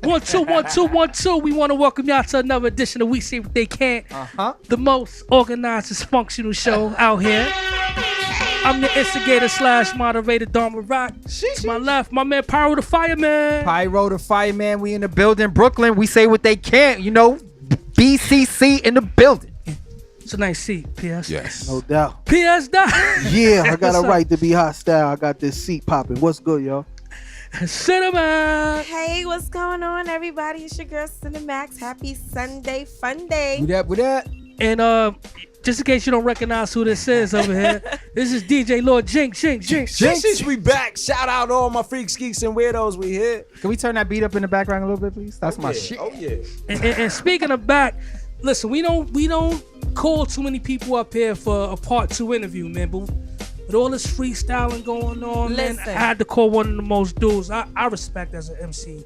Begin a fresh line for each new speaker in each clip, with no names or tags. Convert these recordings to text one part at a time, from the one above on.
1, 2, 1, 2, 1, 2. We want to welcome y'all to another edition of We Say What They Can't. The most organized, dysfunctional show out here. I'm the instigator / moderator, Dharma Rock. To my left, my man Pyro the Fireman.
Pyro the Fireman, we in the building. Brooklyn, we say what they can't, you know. BCC in the building.
It's a nice seat, PS.
Yes.
No doubt.
PS die.
Yeah, I got a right to be hostile. I got this seat popping. What's good, y'all?
Cinema.
Hey, what's going on, everybody? It's your girl Cinemax. Happy Sunday, fun day.
We that.
And just in case you don't recognize who this is over here, this is DJ Lord Jinx.
Jinx, we back. Shout out to all my freaks, geeks, and weirdos. We here.
Can we turn that beat up in the background a little bit, please? That's my shit.
Oh yeah.
And speaking of back, listen, we don't call too many people up here for a part 2 interview, man. But with all this freestyling going on, man, I had to call one of the most dudes I respect as an MC.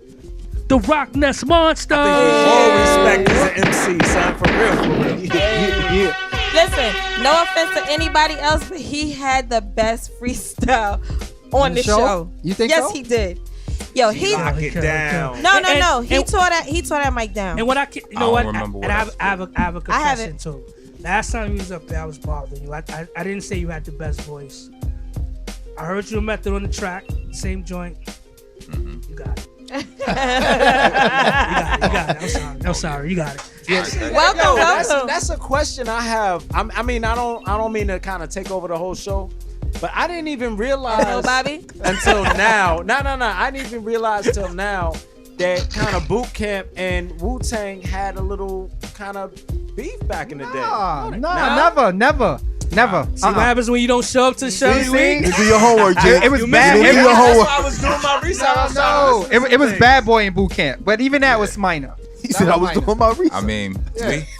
The Rockness Monsta.
I think we all respect as an MC, son. For real.
Yeah.
Listen, no offense to anybody else, but he had the best freestyle on the show.
You think
yes,
so?
he did. Yo, he
Lock it down.
No. He tore that mic down.
And what I
remember what
I have a confession too. Last time you was up there, I was bothering you. I didn't say you had the best voice. I heard you a method on the track, same joint. Mm-hmm. You got it. You got it. I'm sorry. You got it.
Yes. Welcome.
That's a question I have. I don't mean to kind of take over the whole show, but I didn't even realize
Bobby?
until now. No. I didn't even realize till now that kind of Boot Camp and Wu-Tang had a little kind of beef back in the day.
Never.
See what happens when you don't show up to the show every week?
You do your homework, Jay.
It was bad.
You do your
That's
homework.
why I was doing my research.
No, it was Bad Boy in Boot Camp, but even that was minor.
He said I was doing my research.
I mean,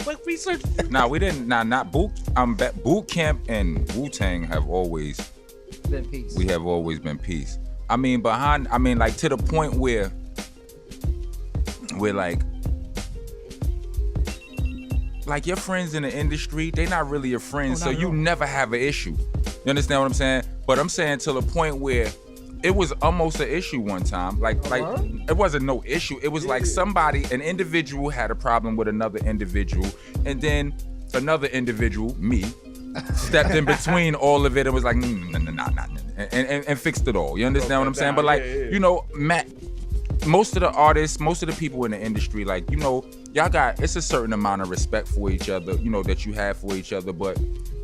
What research?
we didn't. Not Boot. Boot Camp and Wu-Tang have always
Been peace.
We have always been peace. I mean, like to the point where we're like your friends in the industry, they not really your friends, so you never have an issue. You understand what I'm saying? But I'm saying to the point where it was almost an issue one time. Like it wasn't no issue. It was like an individual had a problem with another individual, and then another individual, me, stepped in between all of it and was like, and fixed it all. You understand what I'm saying? But you know, Matt, most of the artists, most of the people in the industry, like, you know, y'all got, it's a certain amount of respect for each other, you know, that you have for each other, but,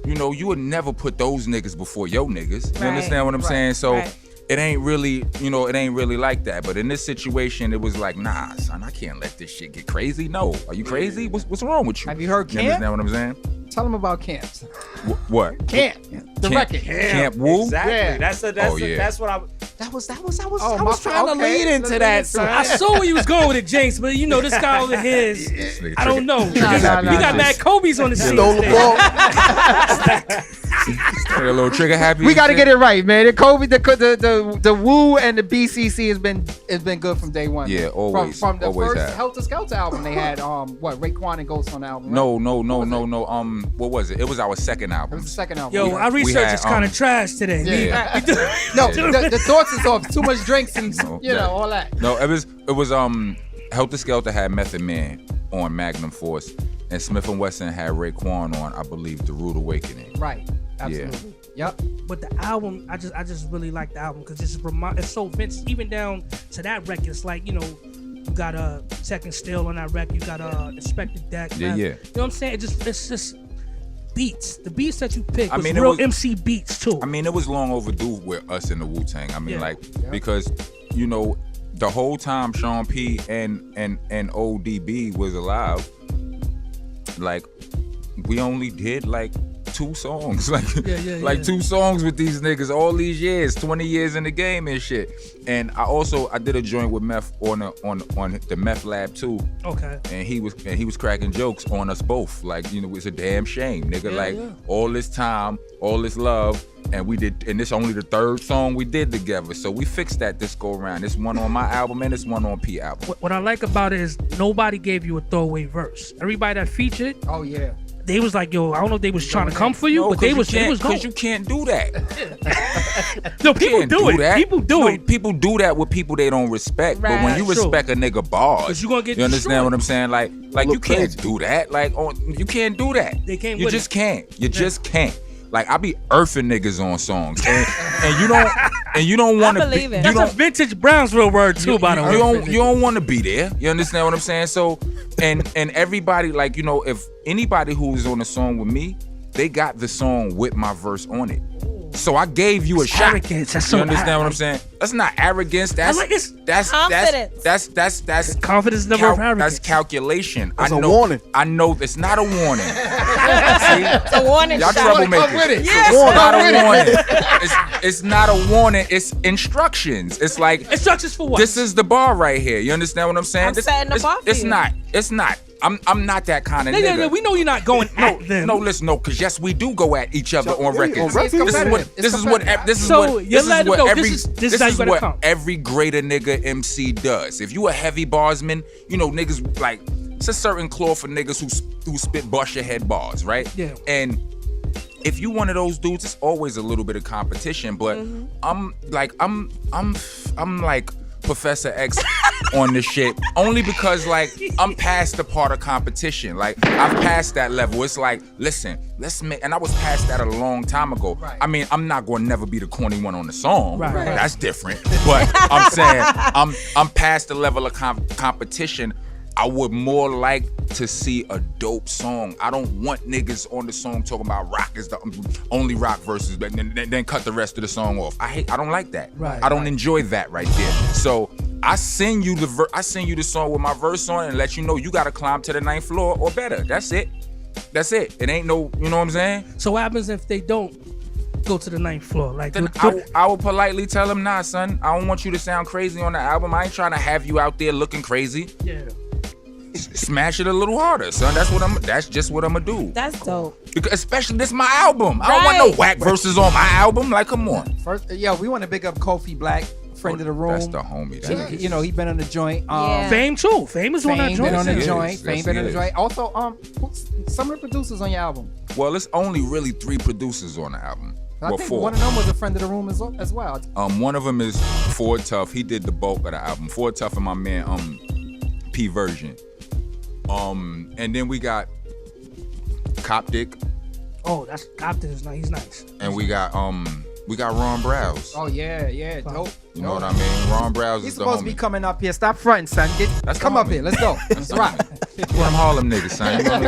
you know, you would never put those niggas before your niggas. You understand what I'm saying? So it ain't really, you know, it ain't really like that. But in this situation, it was like, nah, son, I can't let this shit get crazy. No. Are you crazy? What's wrong with you?
Have you heard Camp?
You understand what I'm saying?
Tell them about camps.
What?
Camp. The record.
Camp Wu?
Exactly.
Yeah.
That's what I was trying to lead into that, son.
I saw where you was going with it, James, but you know this guy over here is, I don't know. You got mad Kobe's on the scene.
Stole the ball.
A little trigger happy.
We got to get it right, man. The Kobe, the Wu and the BCC has been good from day one.
Yeah, always.
From the
always
first
have.
Helter Skelter album, they had Raekwon and Ghost on the album.
No. What was it? It was our second album.
It was the second album.
Yo, our research is kind of trash today.
Yeah. The thoughts is off. Too much drinks and all that.
No, it was Helter Skelter had Method Man on Magnum Force, and Smith & Wesson had Raekwon on, I believe, The Rude Awakening.
Right. Absolutely. Yep.
But the album, I just really like the album because it's so vintage. Even down to that record, it's like, you know, you got Tech and Still on that record. You got Inspector Deck.
Yeah.
You know what I'm saying? It's just beats. The beats that you pick was
it
real
was,
MC beats too.
I mean, it was long overdue with us in the Wu-Tang. I mean, because, you know, the whole time Sean P and ODB was alive, like, we only did like 2 songs, like 2 songs with these niggas all these years, 20 years in the game and shit. And I did a joint with Meth on the Meth Lab too. Okay. And he was cracking jokes on us both, like, you know, it's a damn shame, nigga, all this time, all this love, and this only the 3rd song we did together. So we fixed that this go around. It's one on my album and it's one on P album.
What I like about it is nobody gave you a throwaway verse. Everybody that featured,
they
was like, yo, I don't know if they was trying to come for you, but they was going.
Because you can't do that.
No, people
can't
do it.
that.
People do it.
People do that with people they don't respect. But when you
Right.
respect a nigga bars,
'Cause you gonna get
you understand
destroyed.
what I'm saying? Like you
Look
can't
crazy.
do that. Like you can't do that.
They can't
You
with
just
it.
can't. You just can't. Like I be earthing niggas on songs, and you don't want to.
believe it.
You
That's a
don't.
vintage Brownsville word too, by the way.
You don't want to be there. You understand what I'm saying? So, and everybody, like, you know, if anybody who's on a song with me, they got the song with my verse on it. So I gave you a shot.
Arrogance. That's
You
so
understand what I'm saying? That's not arrogance. That's
like this.
Confidence.
that's
Confidence never of arrogance.
that's calculation.
That's
I
a
know.
warning.
I know it's not a warning.
It's a warning
Y'all
shot.
troublemakers.
Yes.
It's not a warning. It's not a warning. It's instructions. It's like
Instructions for what?
this is the bar right here. You understand what I'm saying?
I'm setting the
it's,
bar for
it's
you.
not. It's not. I'm not that kind of nigga.
Nigga, we know you're not going at them.
No, listen, no, because yes, we do go at each other on
yeah,
records.
on records.
This is what
So, you let them know, this is how you gotta come.
every greater nigga MC does. If you a heavy barsman, you know niggas like it's a certain claw for niggas who spit bust your head bars, right?
Yeah.
And if you one of those dudes, it's always a little bit of competition. But I'm like Professor X on this shit only because like I'm past the part of competition. Like I've passed that level. It's like, listen, let's make, and I was past that a long time ago.
Right.
I mean, I'm not going to never be the corny one on the song.
Right.
That's different. But I'm saying I'm past the level of competition. I would more like to see a dope song. I don't want niggas on the song talking about rock is the only rock verses, but then cut the rest of the song off. I don't like that.
Right,
I don't enjoy that right there. So I send you the song with my verse on it and let you know you gotta climb to the 9th floor or better. That's it. That's it. It ain't no, you know what I'm saying?
So what happens if they don't go to the 9th floor? Like,
Then I will politely tell them, nah, son, I don't want you to sound crazy on the album. I ain't trying to have you out there looking crazy.
yeah.
Smash it a little harder, son. That's just what I'm gonna do.
That's dope.
Because especially this my album. I don't want no whack verses on my album. Like, come on.
First, we want to big up Kofi Black, friend of the room.
That's the homie. That is.
You know, he been on the joint.
Yeah.
Fame too. Fame is on that
Fame
joint.
been on the
Yes,
joint.
yes,
Fame been on the
yes.
joint. Also, some of the producers on your album.
Well, it's only really 3 producers on the album.
I
Well,
think
4.
one of them was a friend of the room as well.
One of them is Ford Tough. He did the bulk of the album. Ford Tough and my man P Version. And then we got Coptic,
Oh, that's Compton is nice. He's nice.
and we got Ron Browse.
Oh yeah, dope.
You know what I mean? Ron Browse
He's
is the
supposed to be
homie.
coming up here. Stop fronting, son.
That's
Come
the
up
homie.
here. Let's go. Let's rock.
One of them Harlem niggas, son. You know,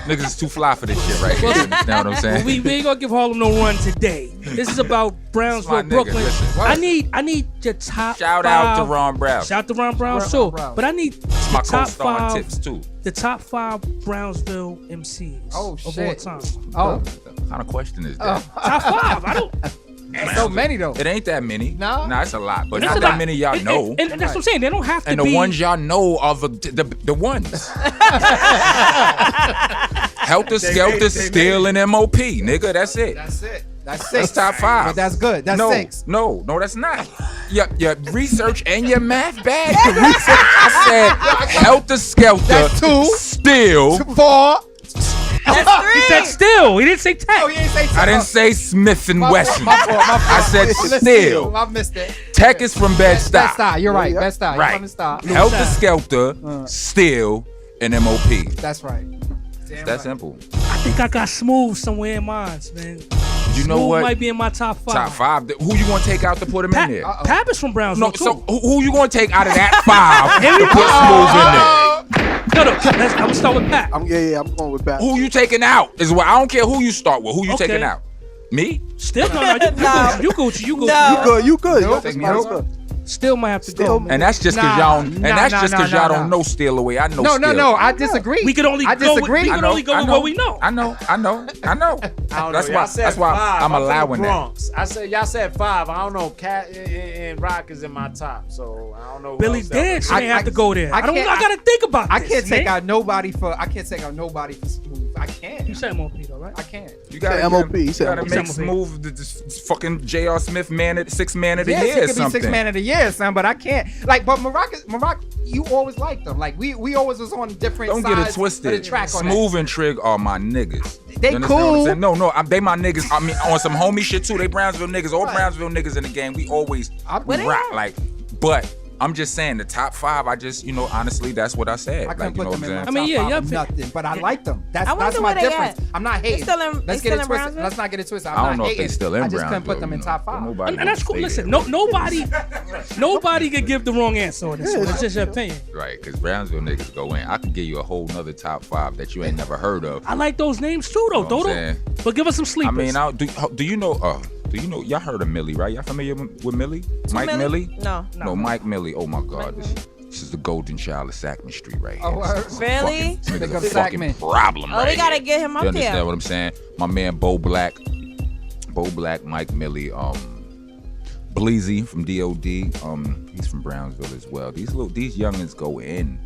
niggas is too fly for this shit right here. You understand what I'm saying?
We ain't gonna give Harlem no run today. This is about Brownsville,
nigga,
Brooklyn.
listen.
I need your top
Shout
five.
out to Ron Browse.
Shout out to Ron Browns
Ron
too.
Browns.
But I need
It's my
the top
co-star on
5.
tips too.
The top 5 Brownsville MCs of all
shit.
time.
Oh,
What kind of question is that?
Top 5. I don't.
so many though.
It ain't that many.
No?
Nah, it's a lot, but
It's
not
a
that
lot.
many y'all know.
And that's what I'm saying. They don't have to
And
be.
the ones y'all know are the ones. Helter Skelter, Steel, and MOP, nigga. That's it.
That's it. That's
That's
6.
top 5.
But that's good. That's
no,
6.
No, that's not. Your research and your math bad. Your research, I said Helter Skelter,
That's 2.
Steel.
4.
That's
He said
3.
still. He didn't say tech.
Oh, you didn't say.
I didn't say Smith and Wesson.
My fault.
I said Steel.
I missed it.
Tech is from Bed-Stuy.
Bed-Stuy. You're right.
Yeah.
Bed-Stuy.
Right.
You're from the Stuy.
Helter Skelter, Steel, and MOP.
That's right.
It's that simple.
I think I got Smooth somewhere in mine, man.
You know
Smooth
what?
might be in my top 5.
Top 5. Who you gonna take out to put him in there?
Pap is from Brownsville
No,
too.
so who you gonna take out of that 5 to put Smooth in there?
I'm gonna start with Pat.
I'm going with Bat.
Who you taking out? Is what I don't care who you start with. Who you
Okay.
taking out? Me?
Still, no,
No.
you Gucci.
No.
You good.
Nope.
That's
Nope.
good.
Still might have to
Still,
go.
man.
And that's just cause
Nah,
y'all
nah,
don't know Steel away. I know
No,
Steel.
no. I disagree.
We could only
I
go with,
disagree.
we
I
could
know,
only go
I
with
know,
what we know.
I know.
I don't
That's
know.
why.
Y'all said
That's why
5.
I'm
from the
allowing that.
Bronx. I said y'all said 5. I don't know. Cat and Rock is in my top, so I don't know. who
Billy
else
Dance
that
may have to go there. I
can't-
gotta think about
I
this.
can't take
man.
out nobody for Smooth. I can't.
You said MOP though, right?
I can't.
You gotta
said MOP, he
You
said
gotta
MOP.
make smooth the fucking J.R. Smith six man of the
Yes,
year
it
or
could be
something.
6 man of the year, son, but I can't. Like, but Morocco, you always liked them. Like, we always was on different
Don't
sides
get it twisted.
of the track on
Smooth and Trig are my niggas.
They
You understand
cool.
what I'm saying? No, they my niggas. I mean, on some homie shit too. They Brownsville niggas. All Brownsville niggas in the game. We always
Where
they
rap
at?
like, but. I'm just saying the top 5. I just, honestly, that's what I said.
I couldn't
like, you
put
know
them
what
in
I'm
my
saying?
top
yeah,
five
yeah,
of nothing, but I like them. That's
I wonder
my
where they
difference.
at.
I'm not hating.
still in-
Let's
they
get it
still in
twisted.
Brownsville?
Let's not get it twisted. I'm
I don't
not
know if
hating.
they still in
I just couldn't
Brownsville,
put them in top 5.
And that's cool. Listen, nobody can give the wrong answer on this one. It's just your opinion.
Right, because Brownsville niggas go in. I could give you a whole nother top 5 that you ain't never heard of.
I like those names too, though.
Know what I'm
Dodo.
saying?
But give us some sleepers.
I mean, do you know? Y'all heard of Millie, right? Y'all familiar with Millie? Mike
Millie?
Millie?
No.
Mike Millie. Oh my God, this is the golden child of Sackman Street right here.
Oh, word?
Really?
This nigga's
Big
a
up
fucking
Sackman.
problem
Oh,
right
we gotta
here.
get him up
You understand
here.
what I'm saying? My man Bo Black, Mike Millie, Bleezy from DOD, he's from Brownsville as well. These youngins go in.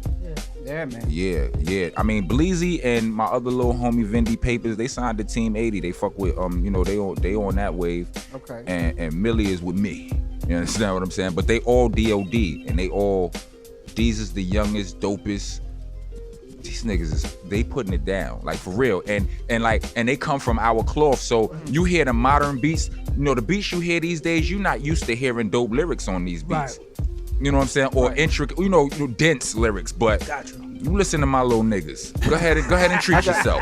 Yeah, man.
Yeah. I mean, Bleezy and my other little homie Vindy Papers, they signed to Team 80. They fuck with they on that wave.
Okay.
And Millie is with me. You understand what I'm saying? But they all DOD, and these is the youngest, dopest. These niggas they putting it down, like for real. And they come from our cloth. So you hear the modern beats, the beats you hear these days, you're not used to hearing dope lyrics on these beats.
Right.
You know what I'm saying? Or intricate, dense lyrics. But
Gotcha.
you listen to my little niggas. Go ahead and treat yourself.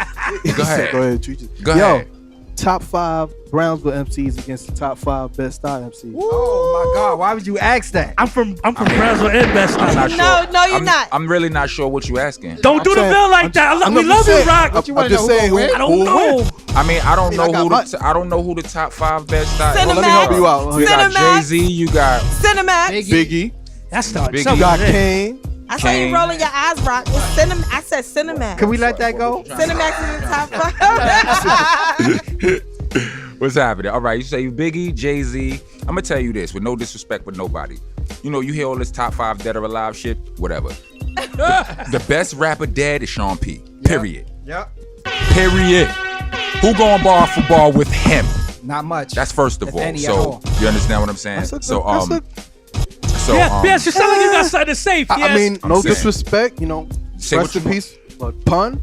Go ahead.
Go ahead, treat you.
Go
Yo,
ahead.
top 5 Brownsville MCs against the top 5 best style MCs.
Oh my God! Why would you ask that?
I'm from Brownsville and Best.
I'm not sure.
No, you're not.
I'm really not sure what you asking.
Don't do the
saying-
bill like that.
I'm
We
just
love you,
saying-
Rock.
What you
I'm
wanna
just
know who
saying
gonna win?
I don't know.
I mean, I don't know
I got
who the top 5 best style.
Cinemax.
Let me help you out.
You got
Cinemax.
Jay-Z. You got
Cinemax.
Biggie.
That's the
Biggie.
You got Kane.
I saw you
Kane.
rolling your eyes, Rock. It's I said Cinemax.
Can we let that go?
Cinemax is the top 5.
What's happening? All right, you say you Biggie, Jay-Z. I'm gonna tell you this with no disrespect with nobody. You hear all this top 5 dead or alive shit, whatever. The best rapper dead is Sean P. Period.
Yep.
Period. Who going bar for bar with him?
Not much.
That's first of
If
all.
any at
So
all.
you understand what I'm saying?
Yes, you sound like you got something to say.
I mean,
I'm
no
saying.
disrespect,
Say
rest
what you
in peace. But pun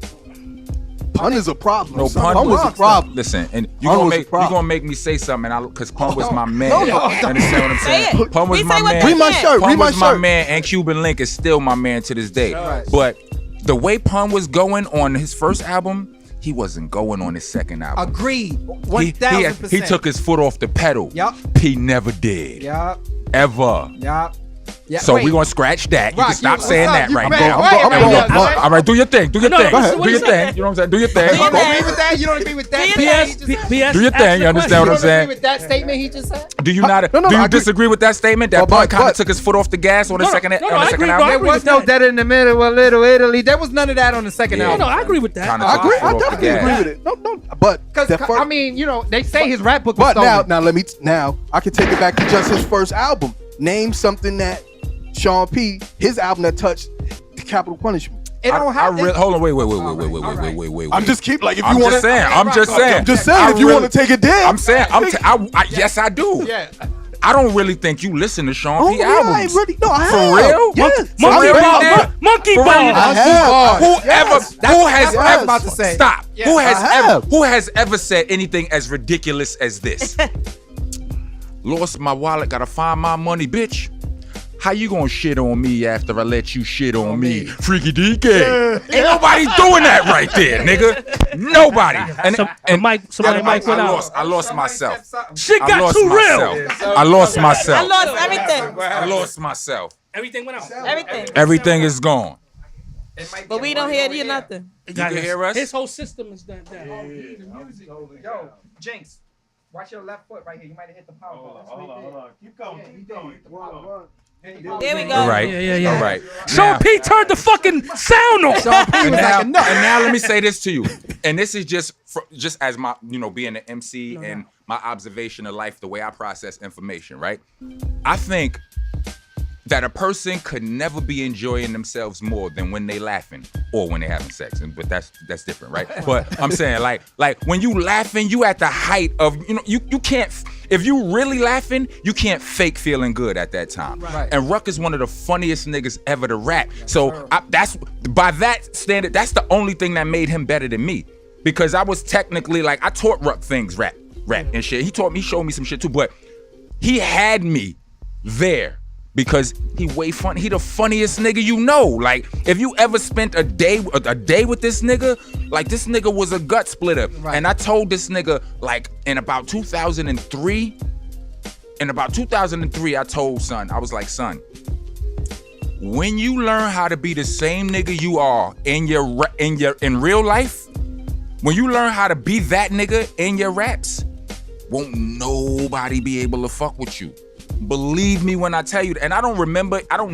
is a problem.
No,
son.
Pun
was a problem.
Listen, and
Pun was a problem.
gonna make me say something, because Pun was my man.
no.
You understand what I'm
Say
saying?
it.
Pun was
We
my
say what
man.
they
Read my
can.
shirt.
Pun
Read my
was my
shirt.
man, and Cuban Link is still my man to this day.
Right.
But the way Pun was going on his first album, he wasn't going on his second album.
Agreed.
He
1000%.
he took his foot off the pedal.
Yup.
He never did.
Yup.
Ever.
Yup. Yeah.
So
wait.
we're gonna scratch that. You
Rock,
can stop
what's
saying
up?
that
You
right
bad.
now.
Wait a
I'm
minute.
going
Yeah,
buck.
All right, do your thing. Do your
No,
thing.
go ahead.
Do your thing. You know what I'm saying? Do your thing.
Do your
You don't
thing.
agree with that? You don't agree with that?
P.S.
statement he just said?
P.S.
Do your
ask
thing,
the
you understand what I'm
question.
You don't
saying?
agree with that statement he just said?
Do you not?
No,
do you
I agree.
disagree with that statement that
But-
Pun kind of
but-
took his foot off the gas on the
No,
second
no,
on
I
the second
agree,
album?
bro.
There
agree
was
with
no
that.
Dead in the Middle of Little Italy. There was none of that on the second
Yeah.
No,
album.
I agree with that.
Kinda
I agree.
took
I
his foot off the
definitely
gas.
agree with it. No, but
Because,
the first,
I mean, they say his rap book was
but
stolen.
now I can take it back to just his first album. Name something that Sean P. his album that touched the Capital Punishment.
It don't have to.
Hold on, wait.
Alright.
I'm just keep like if
I'm
you want
just
to.
saying. I'm just saying.
I'm just saying
I
if you
really-
want to take it down.
I'm saying. Yes, I do.
Yeah.
I don't really think you listen to Sean
Oh
P.
yeah,
albums.
I ain't really. No, I
For
have.
real?
Yes.
Monkey
real,
ball.
man?
Monkey
For
ball.
real?
I have.
Whoever, who has
that's what I was
ever
about to say.
stop?
Yeah.
I
Who has ever said anything as ridiculous as this? Lost my wallet, gotta find my money, bitch. How you gonna shit on me after I let you shit on me? Freaky DK. Ain't nobody doing that right there, nigga. Nobody. And
Somebody might went out.
I lost myself.
Shit
I
got
lost
too
myself.
real.
I lost myself.
I lost everything.
I lost myself.
Everything went out.
Everything.
Everything is gone.
But we don't hear you nothing.
You can hear us?
His whole system is done.
Yo, Jinx, watch your left foot right here. You might have hit the power button.
Hold on. Keep going.
There we go.
All right.
Yeah.
All right.
Sean
Now-
P turned the fucking sound on.
and now let me say this to you, and this is just as my being an MC and my observation of life, the way I process information, right? I think that a person could never be enjoying themselves more than when they laughing or when they having sex. But that's different, right? But I'm saying like when you laughing, you at the height of, you can't, if you really laughing, you can't fake feeling good at that time.
Right.
And Ruck is one of the funniest niggas ever to rap. So that's, by that standard, that's the only thing that made him better than me. Because I was technically like, I taught Ruck things, rap and shit. He showed me some shit too, but he had me there. Because he way funny. He the funniest nigga you know. Like, if you ever spent a day with this nigga, like this nigga was a gut splitter. Right. And I told this nigga, like, in about 2003, I told son, I was like, son, when you learn how to be the same nigga you are in real life, when you learn how to be that nigga in your raps, won't nobody be able to fuck with you. Believe me when I tell you that. And I don't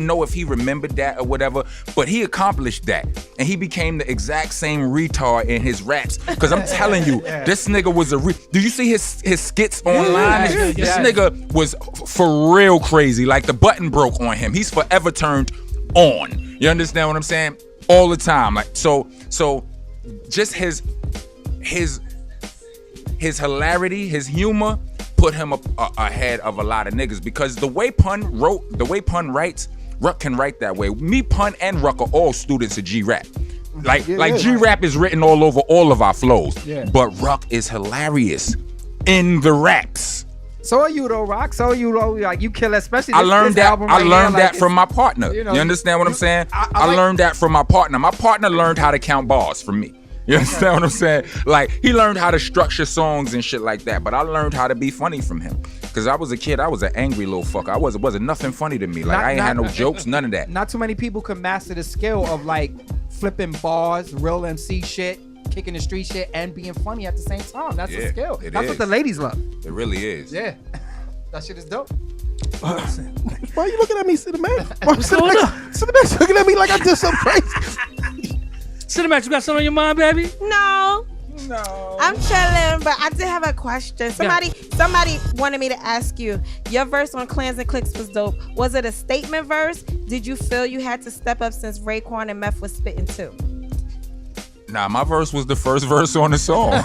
know if he remembered that or whatever, but he accomplished that. And he became the exact same retard in his raps. Because I'm telling you, this nigga was do you see his skits online? This nigga was for real crazy. Like the button broke on him. He's forever turned on. You understand what I'm saying? All the time. Like so just his hilarity, his humor, put him up ahead of a lot of niggas, because the way Pun writes, Ruck can write that way. Me, Pun, and Ruck are all students of G-Rap. G-Rap is written all over all of our flows. Yeah. But Ruck is hilarious in the raps.
So are you though, Rock? So are you though? Like, you kill, especially this,
I learned
this
that.
album right
I learned
here,
that from my partner. You understand what I'm saying? I learned that from my partner. My partner learned how to count bars from me. You understand what I'm saying? Like, he learned how to structure songs and shit like that, but I learned how to be funny from him. Because I was a kid, I was an angry little fucker. I wasn't nothing funny to me. Like, I ain't had no jokes, none of that.
Not too many people can master the skill of, like, flipping bars, real MC shit, kicking the street shit, and being funny at the same time. That's a skill. That's what the ladies love.
It really is.
Yeah. That shit is dope.
Why are you looking at me, Cinemax? Cinemax looking at me like I did something crazy.
Cinemax, you got something on your mind, baby?
No. I'm chilling, but I did have a question. Somebody wanted me to ask you. Your verse on Clans and Clicks was dope. Was it a statement verse? Did you feel you had to step up since Raekwon and Meth was spitting too?
Nah, my verse was the first verse on the song.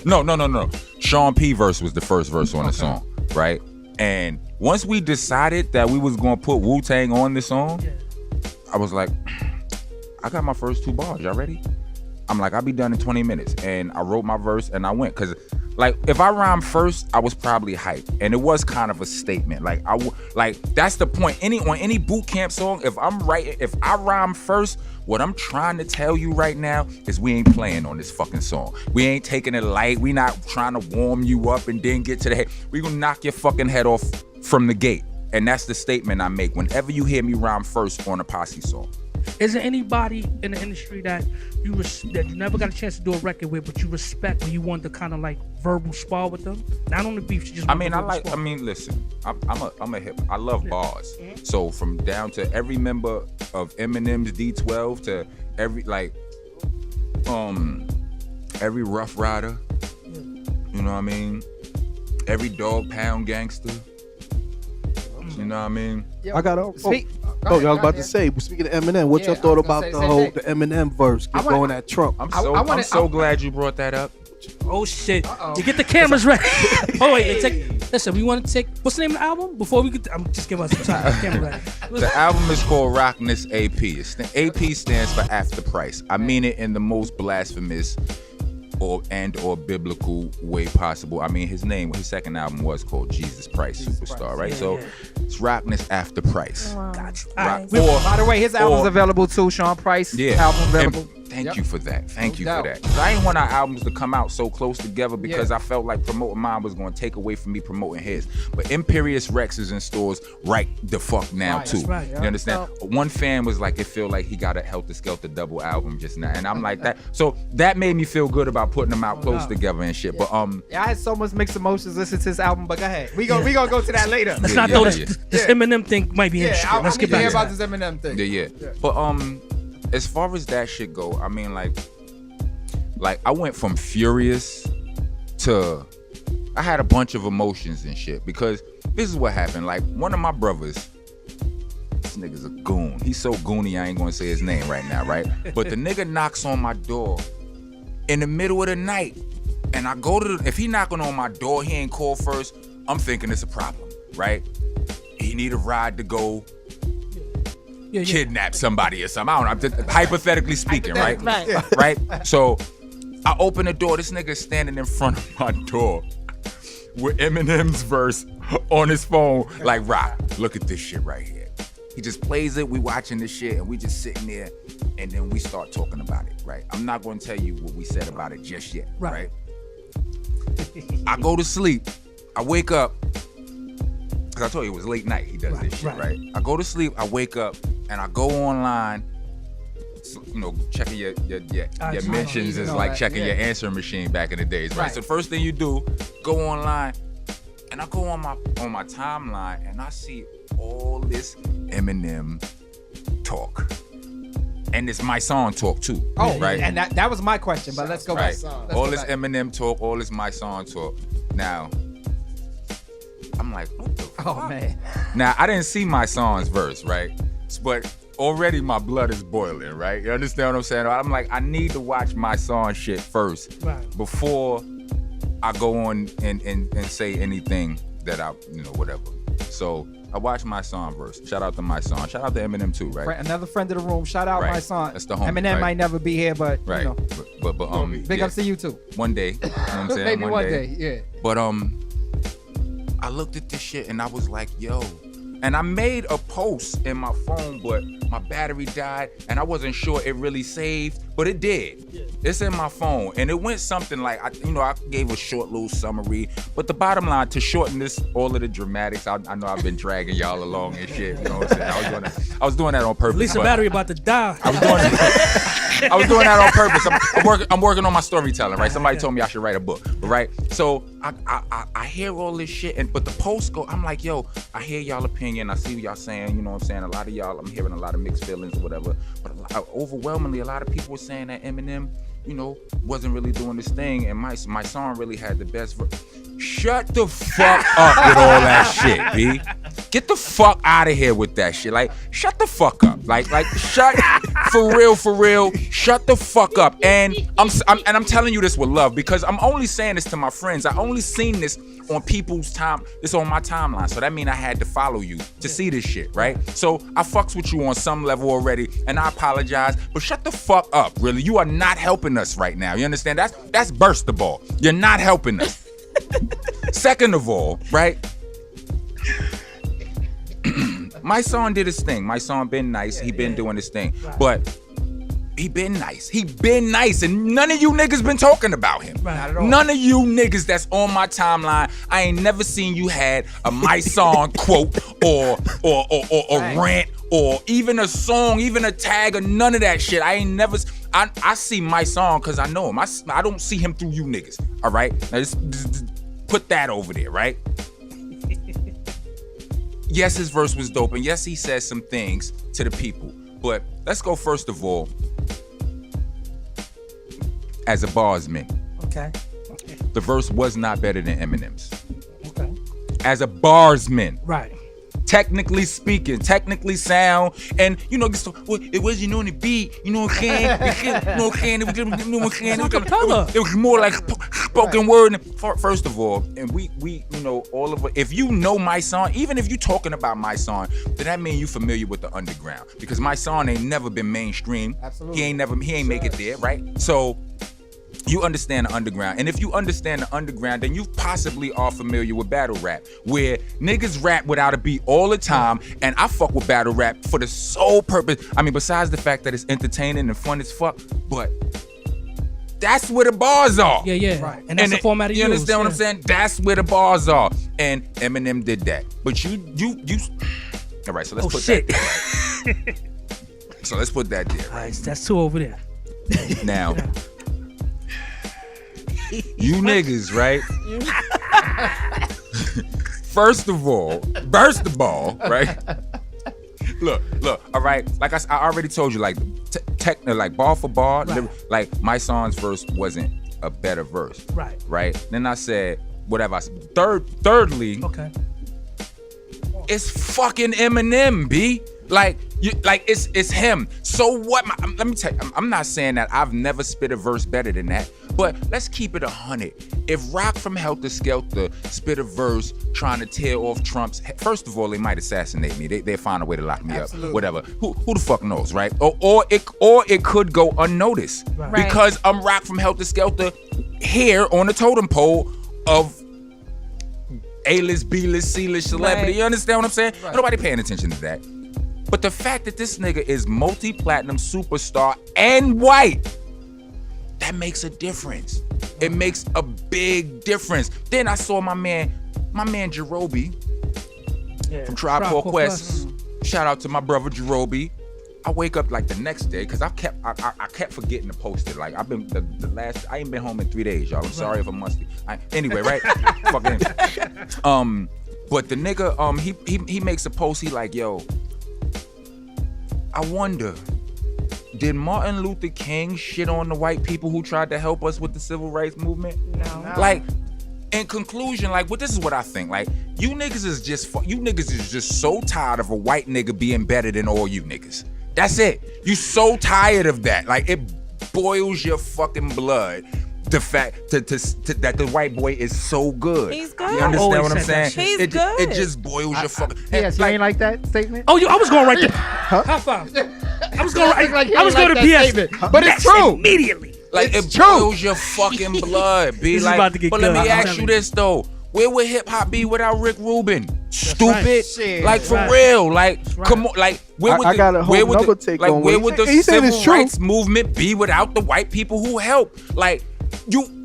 No. Sean P verse was the first verse on the song, right? And once we decided that we was gonna put Wu-Tang on the song, I was like, I got my first 2 bars. Y'all ready? I'm like, I'll be done in 20 minutes. And I wrote my verse and I went. Because, like, if I rhymed first, I was probably hyped. And it was kind of a statement. Like, that's the point. On any boot camp song, if I rhyme first, what I'm trying to tell you right now is we ain't playing on this fucking song. We ain't taking it light. We not trying to warm you up and then get to the head. We gonna knock your fucking head off from the gate. And that's the statement I make whenever you hear me rhyme first on a Posse song.
Is there anybody in the industry that you never got a chance to do a record with, but you respect when you want to kind of like verbal spar with them? Not on the beef, just.
Listen, I'm a hip. I love bars. Mm-hmm. So from down to every member of Eminem's D12 to every Rough Rider. You know what I mean? Every Dog Pound gangster. You know what I mean?
I got I was about to say, speaking of Eminem, what y'all thought about the Eminem verse going at Trump?
I'm so glad you brought that up.
Oh shit! You get the cameras ready. Oh wait, listen. We want to take. What's the name of the album? Before we get, I'm just giving us some time. Camera ready.
The album is called Rockness AP. AP stands for After Price. I mean it in the most blasphemous or biblical way possible. I mean, his second album was called Jesus Price Superstar, right? It's Rockness After Price.
Wow.
Gotcha.
By the way, his album's available too. Sean Price album available.
Thank you for that. Thank you for that. 'Cause I didn't want our albums to come out so close together because I felt like promoting mine was going to take away from me promoting his. But Imperious Rex is in stores right the fuck now too.
Right,
you understand? One fan was like, it feel like he got a Helter Skelter double album just now, and I'm like that. So that made me feel good about putting them out close together and shit. But
I had so much mixed emotions listening to this album. But go ahead, we gonna go to that later.
Let's not throw this Eminem thing might be interesting. Let's get back
about this Eminem thing.
Yeah. But as far as that shit go, I mean, like I went from furious to I had a bunch of emotions and shit because this is what happened. Like, one of my brothers this nigga's a goon. He's so goony, I ain't gonna say his name right now, right? But the nigga knocks on my door in the middle of the night. And I go to if he knocking on my door, he ain't called first, I'm thinking it's a problem, right? He need a ride to go kidnap somebody or something. I don't know, I'm just hypothetically speaking, right? Right? So I open the door, this nigga standing in front of my door with Eminem's verse on his phone, like, Rock, look at this shit right here. He just plays it, we watching this shit, and we just sitting there, and then we start talking about it, right? I'm not gonna tell you what we said about it just yet, right? I go to sleep, I wake up, because I told you it was late night, he does this shit, right? I go to sleep, I wake up, and I go online, you know, checking your mentions is like checking your answering machine back in the days, right? So the first thing you do, go online, and I go on my timeline, and I see all this Eminem talk, and it's my song talk too. Oh, right.
And that was my question, but let's go back.
All this Eminem talk, all this my song talk. Now, I'm like, what the fuck?
Oh man.
Now I didn't see my song's verse, right? But already my blood is boiling, right? You understand what I'm saying? I'm like, I need to watch my song shit first before I go on and say anything that I, you know, whatever. So I watched my song verse. Shout out to my song. Shout out to Eminem too, right?
Another friend of the room. Shout out my son.
That's the homie.
Eminem might never be here, but you know.
But
big ups to you too.
One day, you know what I'm saying?
Maybe one day, yeah.
But I looked at this shit and I was like, yo. And I made a post in my phone, but my battery died and I wasn't sure it really saved, but it did. Yeah. It's in my phone. And it went something like, I gave a short little summary, but the bottom line, to shorten this, all of the dramatics, I know I've been dragging y'all along and shit, you know what I'm saying? I was doing that on purpose.
At least the battery about to die.
I was doing that on purpose. I'm working on my storytelling, right? Somebody told me I should write a book, right? So I hear all this shit, but the post go, I'm like, yo, I hear y'all opinion. I see what y'all saying, you know what I'm saying? A lot of y'all, I'm hearing a lot of mixed feelings or whatever. But overwhelmingly, a lot of people were saying that Eminem, you know, wasn't really doing this thing, and my song really had the best verse. Shut the fuck up with all that shit, B. Get the fuck out of here with that shit. Like, shut the fuck up. Like, shut for real. Shut the fuck up. And I'm telling you this with love, because I'm only saying this to my friends. I only seen this on people's time. It's on my timeline. So that means I had to follow you to see this shit, right? So I fucks with you on some level already, and I apologize. But shut the fuck up, really. You are not helping us right now. You understand? That's burst the ball. You're not helping us. Second of all, right? My song did his thing. My song been nice. He been doing his thing. But he been nice. He been nice. And none of you niggas been talking about him.
Not at all.
None of you niggas that's on my timeline, I ain't never seen you had a my song quote or rant or even a song, even a tag or none of that shit. I ain't never. I see my song because I know him. I don't see him through you niggas. All right? Now just put that over there, right? Yes, his verse was dope, and yes, he said some things to the people. But let's go first of all, as a barsman.
Okay.
The verse was not better than Eminem's.
Okay.
As a barsman.
Right.
Technically speaking, technically sound, and you know, it wasn't on the beat, you know what I'm saying? It was more like spoken word. First of all, and we you know, all of it. If you know my song, even if you talking about my song, then that means you familiar with the underground, because my song ain't never been mainstream.
Absolutely.
He ain't make it there, right? So you understand the underground. And if you understand the underground, then you possibly are familiar with battle rap, where niggas rap without a beat all the time. And I fuck with battle rap for the sole purpose. I mean, besides the fact that it's entertaining and fun as fuck, but that's where the bars are.
Yeah. Right. And that's the format
you understand what I'm saying? That's where the bars are. And Eminem did that. But you all right, so let's put that there. So let's put that there.
All right, that's two over there.
Now, you niggas, right? First of all, burst the ball, right? Look, all right. Like I already told you, like like bar for bar, right. Like my song's verse wasn't a better verse, right? Then I said whatever. I said. Thirdly,
okay,
it's fucking Eminem, B. Like it's him. So what? Let me tell you, I'm not saying that I've never spit a verse better than that, but let's keep it 100. If Rock from Helter Skelter spit a verse trying to tear off Trump's, first of all, they might assassinate me. They'll find a way to lock me up. Whatever. Who the fuck knows, right? Or it could go unnoticed because I'm Rock from Helter Skelter here on the totem pole of A-list, B-list, C-list celebrity. You understand what I'm saying? Nobody paying attention to that. But the fact that this nigga is multi-platinum superstar and white, that makes a difference. It makes a big difference. Then I saw my man Jerobi from Tribe Called Quest. Shout out to my brother Jerobi. I wake up like the next day because I kept forgetting to post it. Like I've been I ain't been home in 3 days, y'all. I'm sorry if I'm musty. Anyway, right? Fucking. But the nigga he makes a post. He like, yo, I wonder, did Martin Luther King shit on the white people who tried to help us with the civil rights movement? No. Like, in conclusion, like, this is what I think. Like, you niggas is just so tired of a white nigga being better than all you niggas. That's it. You so tired of that. Like, it boils your fucking blood. The fact that the white boy is so good.
He's good.
You understand what I'm saying?
He's
good.
It
just boils your fucking.
Yes, you ain't like that statement.
Oh, I was going right there. High five. I was going to PS.
But it's true.
Immediately.
Like it boils your fucking blood. Be
This is
like,
about to get
but
good.
let me
I'm
ask you this though. Where would hip hop be without Rick Rubin? Stupid.
Right. Shit.
Like for real. Like come on. Like where would the civil rights movement be without the white people who help? Like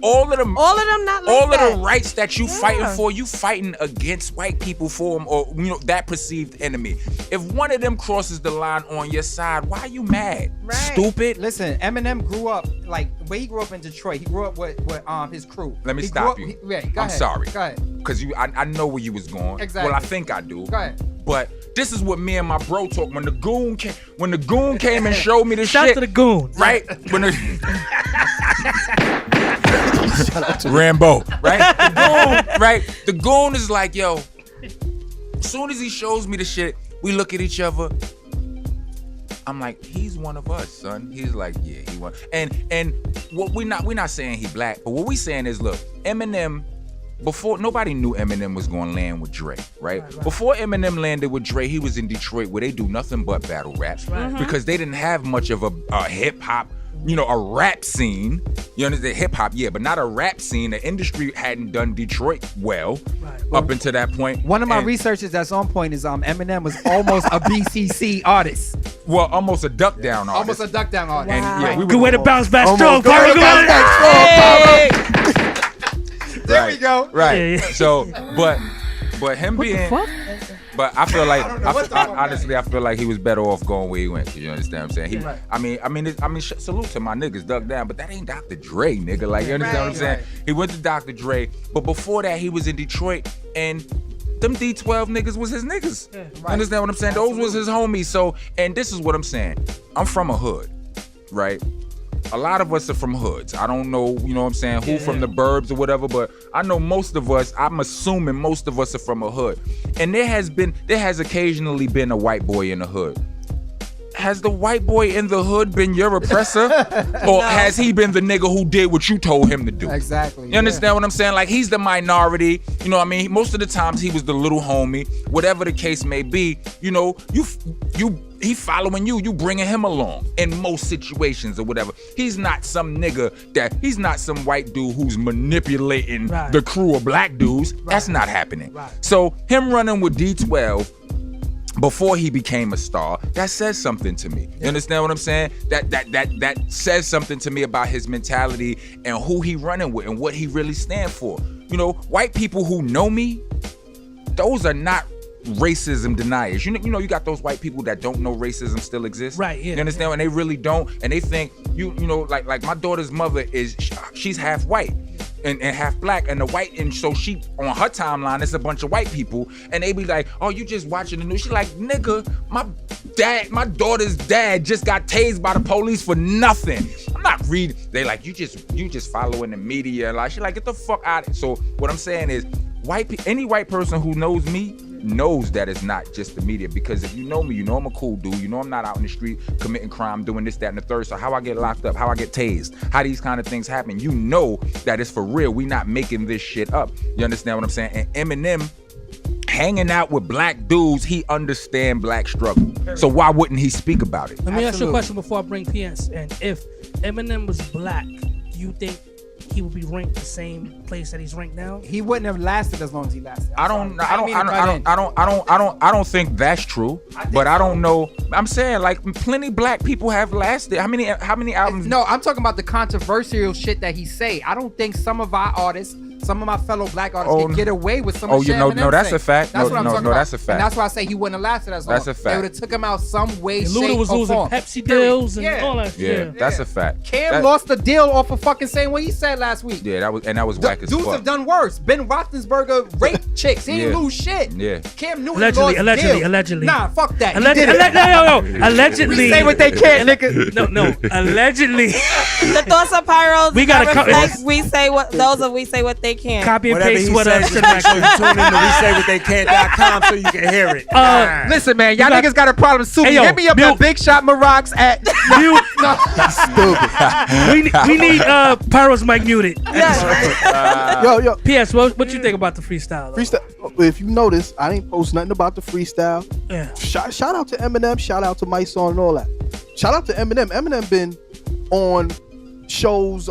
all of them not like all that. Of the rights that you fighting for, you fighting against white people for them, or that perceived enemy. If one of them crosses the line on your side, why are you mad? Right. Stupid.
Listen, Eminem grew up like when he grew up in Detroit. He grew up with his crew.
Let me stop you. I'm sorry.
Go ahead.
Because I know where you was going.
Exactly.
Well, I think I do.
Go ahead.
But this is what me and my bro talk when the goon came and showed me this
shit.
Shout
to the goon.
Right? When Rambo, right? The goon, right? The goon is like, yo, as soon as he shows me the shit, we look at each other. I'm like, he's one of us, son. He's like, yeah, he one. And what we're not saying he black, but what we saying is, look, Eminem, before nobody knew Eminem was gonna land with Dre, right? Before Eminem landed with Dre, he was in Detroit where they do nothing but battle rap because they didn't have much of a hip hop, a rap scene. You understand? Hip hop, yeah, but not a rap scene. The industry hadn't done Detroit well up until that point.
One of my researches that's on point is Eminem was almost a BCC artist.
Well, almost a duck down artist.
Almost a duck down artist.
Wow.
And,
good way to bounce back strong.
There we go.
Right.
Yeah.
So, but him being. But I feel like honestly, I feel like he was better off going where he went. You understand what I'm saying? I mean, salute to my niggas, Duck Down, but that ain't Dr. Dre, nigga. Like, you understand what I'm saying? He went to Dr. Dre, but before that, he was in Detroit, and them D12 niggas was his niggas. Understand what I'm saying? Those was his homies. So, and this is what I'm saying. I'm from a hood, right? A lot of us are from hoods. I don't know, you know what I'm saying, who from the burbs or whatever, but I know most of us, I'm assuming most of us are from a hood. And there has occasionally been a white boy in the hood. Has the white boy in the hood been your oppressor? Or has he been the nigga who did what you told him to do?
Exactly.
You understand what I'm saying? Like, he's the minority. You know what I mean? Most of the times he was the little homie. Whatever the case may be, he following you bringing him along in most situations or whatever. He's not some white dude who's manipulating the crew of black dudes. That's not happening. So him running with D12 before he became a star, that says something to me. You understand what I'm saying? That says something to me about his mentality and who he running with and what he really stand for. White people who know me, those are not racism deniers. You you got those white people that don't know racism still exists.
Right, yeah.
You understand? And they really don't, and they think like my daughter's mother she's half white and half black, and so she on her timeline it's a bunch of white people, and they be like, oh, you just watching the news. She like, nigga, my daughter's dad just got tased by the police for nothing. I'm not reading. They like, you just following the media. Like, she like, get the fuck out of it. So what I'm saying is, any white person who knows me knows that it's not just the media, because if you know me, you know I'm a cool dude, you know I'm not out in the street committing crime, doing this, that, and the third. So how I get locked up, how I get tased, how these kind of things happen, you know that it's for real. We not making this shit up. You understand what I'm saying? And Eminem, hanging out with black dudes, he understand black struggle. So why wouldn't he speak about it?
Let me ask you a question before I bring PS. And if Eminem was black, do you think he would be ranked the same place that he's ranked now?
He wouldn't have lasted as long as he lasted.
I don't think that's true. But I don't know. I'm saying like plenty black people have lasted. How many albums?
No, I'm talking about the controversial shit that he say. I don't think some of our artists, some of my fellow black artists can get away with some of the shit Eminem
that's
say.
a fact.
That's what I'm talking about.
That's a fact.
And that's why I say he wouldn't have lasted as long.
That's a fact.
They would have took him out some way,
And
shape,
Luda was
or
losing
form.
Pepsi deals and
Yeah.
all that
Yeah,
shit.
that's a fact.
Cam lost the deal off of fucking saying what he said last week.
Yeah, that was whack as
Dudes
fuck.
have done worse. Ben Roethlisberger raped chicks. He didn't
Yeah.
lose shit.
Yeah.
Cam Newton
Allegedly.
lost deals. Nah, fuck that. He
Allegedly.
did it.
Allegedly.
We say what they can, nigga.
No. Allegedly.
The thoughts of pyros.
We gotta
we say what they can.
Copy and
Whatever
paste
he
what
says, just make sure you tune in to WeSayWhatTheyCan.com so you can hear it.
Listen, man, y'all
got-
niggas got a problem. Sue me.
Hey, yo,
Hit me up
Bill-
at Big Shot Marocs at
Mute.
Stupid.
We need Pyro's mic muted.
Yo,
PS, what you think about the freestyle? Though?
freestyle. If you notice, I didn't post nothing about the freestyle.
Yeah.
Shout out to Eminem. Shout out to my son and all that. Shout out to Eminem. Eminem been on shows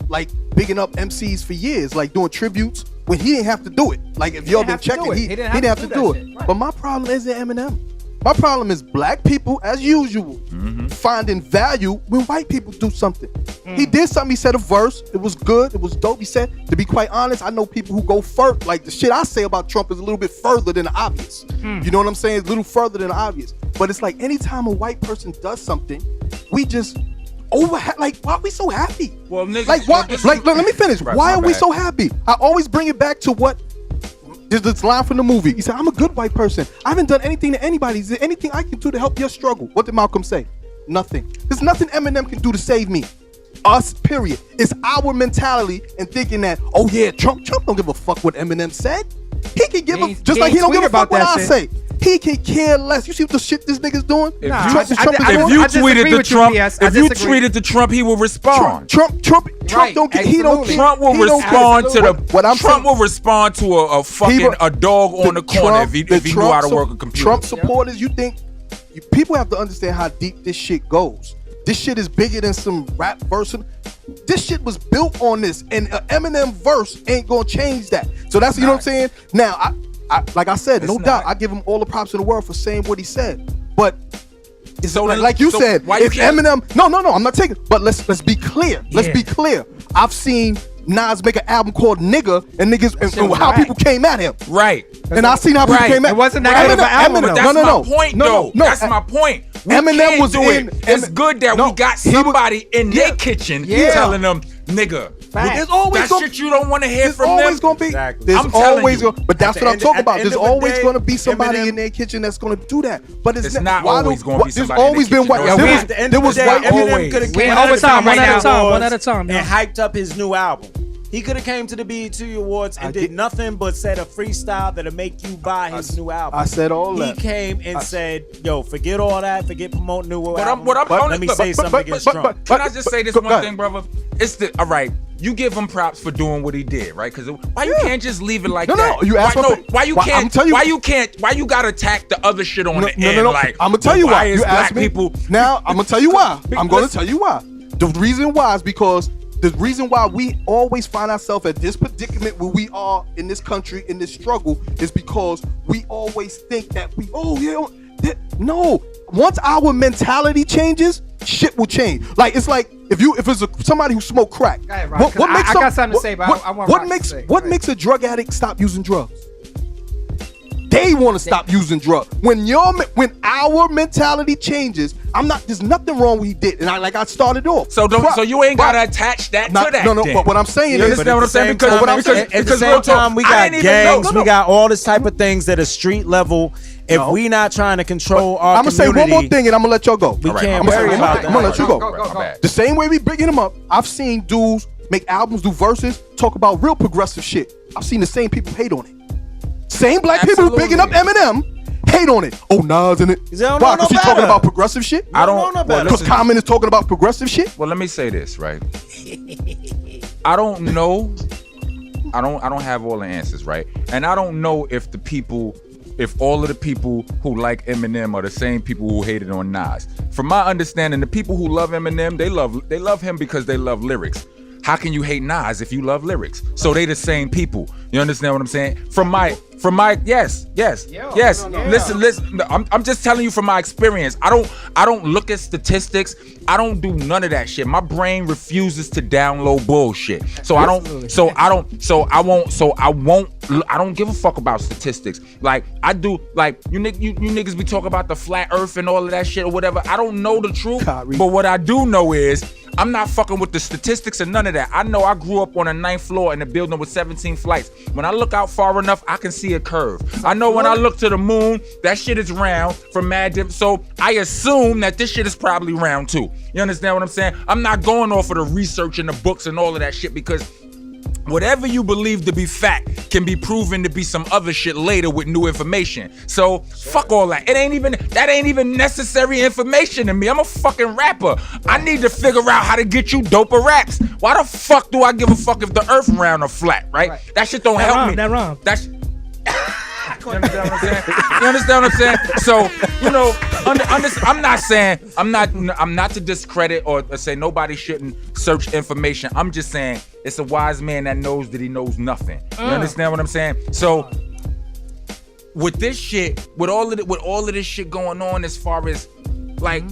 like bigging up MCs for years, like doing tributes when he didn't have to do it. Like if y'all been checking, he didn't have to do it. But my problem isn't Eminem. My problem is black people, as usual, finding value when white people do something. He did something. He said a verse. It was good. It was dope. He said, to be quite honest, I know people who go further. Like the shit I say about Trump is a little bit further than the obvious. You know what I'm saying? It's a little further than the obvious. But it's like anytime a white person does something, we just like, why are we so happy?
Well, niggas,
Like, why? Like, let me finish.
Right,
Why
my
are we
bad.
so happy? I always bring it back to what. There's this line from the movie. He said, I'm a good white person. I haven't done anything to anybody. Is there anything I can do to help your struggle? What did Malcolm say? Nothing. There's nothing Eminem can do to save me. Us, period. It's our mentality and thinking that, oh yeah, Trump don't give a fuck what Eminem said. He can give a, just like he don't give a fuck what I say. He can care less. You see what the shit this nigga's doing?
If
Trump is
If
doing?
you
I disagree
tweeted to
with you,
Trump,
PS. I
if you
disagree.
tweeted to Trump, he will respond.
Trump don't get, he don't
absolutely.
Trump will
he don't
respond
care.
to the.
What I'm
Trump
saying-
will respond to a fucking a dog on the corner if he knew how to work a computer.
Trump supporters, you think people have to understand how deep this shit goes. This shit is bigger than some rap verse. This shit was built on this, and an Eminem verse ain't gonna change that. So that's you know what I'm saying. Now, I like I said, no doubt, I give him all the props in the world for saying what he said. But it's
So
like you
so
said,
why you
if
can't-
Eminem, no, I'm not taking. But let's be clear. Let's be clear. I've seen Nas make an album called Nigga, and niggas and how people came at him.
Right.
And I seen how people came at.
It wasn't that good of an album,
But
though.
that's
No.
my point,
No,
though.
no.
That's my point. We
Eminem
can't
was
do
in-
it. It's good that
No,
we got
he was-
somebody in their kitchen
Yeah.
telling them, nigga.
There's always
that
gonna,
shit you don't want to hear
there's
from
always
them.
gonna be.
Exactly.
There's
I'm telling
always
you.
gonna. But that's
At
what I'm
the
talking
end
about.
of
There's
the
always
day,
gonna be somebody
Eminem-
in their kitchen that's gonna do that. But
It's not
why
always
do-
gonna be
There's
somebody in
always
their
been white.
kitchen.
Yo,
There
at the end
there
of
was
the day,
white.
Eminem could have
We
came
in
to the
overtime right
BET
now.
Awards
One at a time,
and
yeah.
hyped up his new album. He could have came to the BET Awards and did nothing but said a freestyle that'll make you buy his new album.
I said all that.
He came and said, "Yo, forget all that. Forget promoting new album.
What I'm
Let me say something against Trump."
Can I just say this
Go
one
ahead.
thing, brother? It's the all right. You give him props for doing what he did, right? Because why you can't just leave it like
No,
that?
you asked
why,
my thing.
why you
Why-
can't?
I'm telling you-
Why you can't? Why you gotta attack the other shit on the end? Like
I'm gonna tell you why.
is
You
black
asked me.
people.
Now I'm gonna tell you why. I'm gonna
Listen.
tell you why. The reason why is because the reason why we always find ourselves at this predicament where we are in this country in this struggle is because we always think that no. Once our mentality changes, shit will change. Like it's like if it's somebody who smoke crack.
Go ahead, Rob, 'cause I got something to say, but I want Rob to say. Go
What
ahead.
makes a drug addict stop using drugs? They want to stop using drugs. When our mentality changes, there's nothing wrong with what he did. And I started off.
So you ain't gotta attach that to that.
No,
then.
but what I'm saying
You
is,
understand what I'm saying?
Because
What I'm saying-
at the
because
same
real talk,
time, we
I
got
didn't even know-
gangs, we got all this type of things that are street level. If we not trying to control our
I'm gonna say
community,
one more thing and I'm gonna let y'all go.
we
All right,
can't
I'm gonna
worry
say
about
one
that.
I'm gonna let you go.
My bad.
The same way we bringing them up, I've seen dudes make albums, do verses, talk about real progressive shit. I've seen the same people hate on it. Same black people who bigging up Eminem hate on it. Oh, Nas in it. Why? Because he's talking about progressive shit?
I don't know
Because Common is talking about progressive shit?
Well, let me say this, right? I don't know. I don't have all the answers, right? And I don't know if all of the people who like Eminem are the same people who hated on Nas. From my understanding, the people who love Eminem, they love him because they love lyrics. How can you hate Nas if you love lyrics? So they the same people. You understand what I'm saying? From my yes. Listen. I'm just telling you from my experience. I don't look at statistics. I don't do none of that shit. My brain refuses to download bullshit. I don't give a fuck about statistics. Like I do. Like you niggas be talking about the flat earth and all of that shit or whatever. I don't know the truth. But what I do know is I'm not fucking with the statistics and none of that. I know I grew up on a 9th floor in a building with 17 flights. When I look out far enough, I can see a curve. I know when I look to the moon, that shit is round from mad dip. So I assume that this shit is probably round too. You understand what I'm saying? I'm not going off of the research and the books and all of that shit because whatever you believe to be fact can be proven to be some other shit later with new information. So fuck all that. That ain't even necessary information to me. I'm a fucking rapper. I need to figure out how to get you doper raps. Why the fuck do I give a fuck if the earth round or flat, right? That shit don't help me.
That rhyme.
You understand what I'm saying? You understand what I'm saying? So, you know, I'm not to discredit or say nobody shouldn't search information. I'm just saying it's a wise man that knows that he knows nothing. You understand what I'm saying? So with this shit, with all of this shit going on, as far as like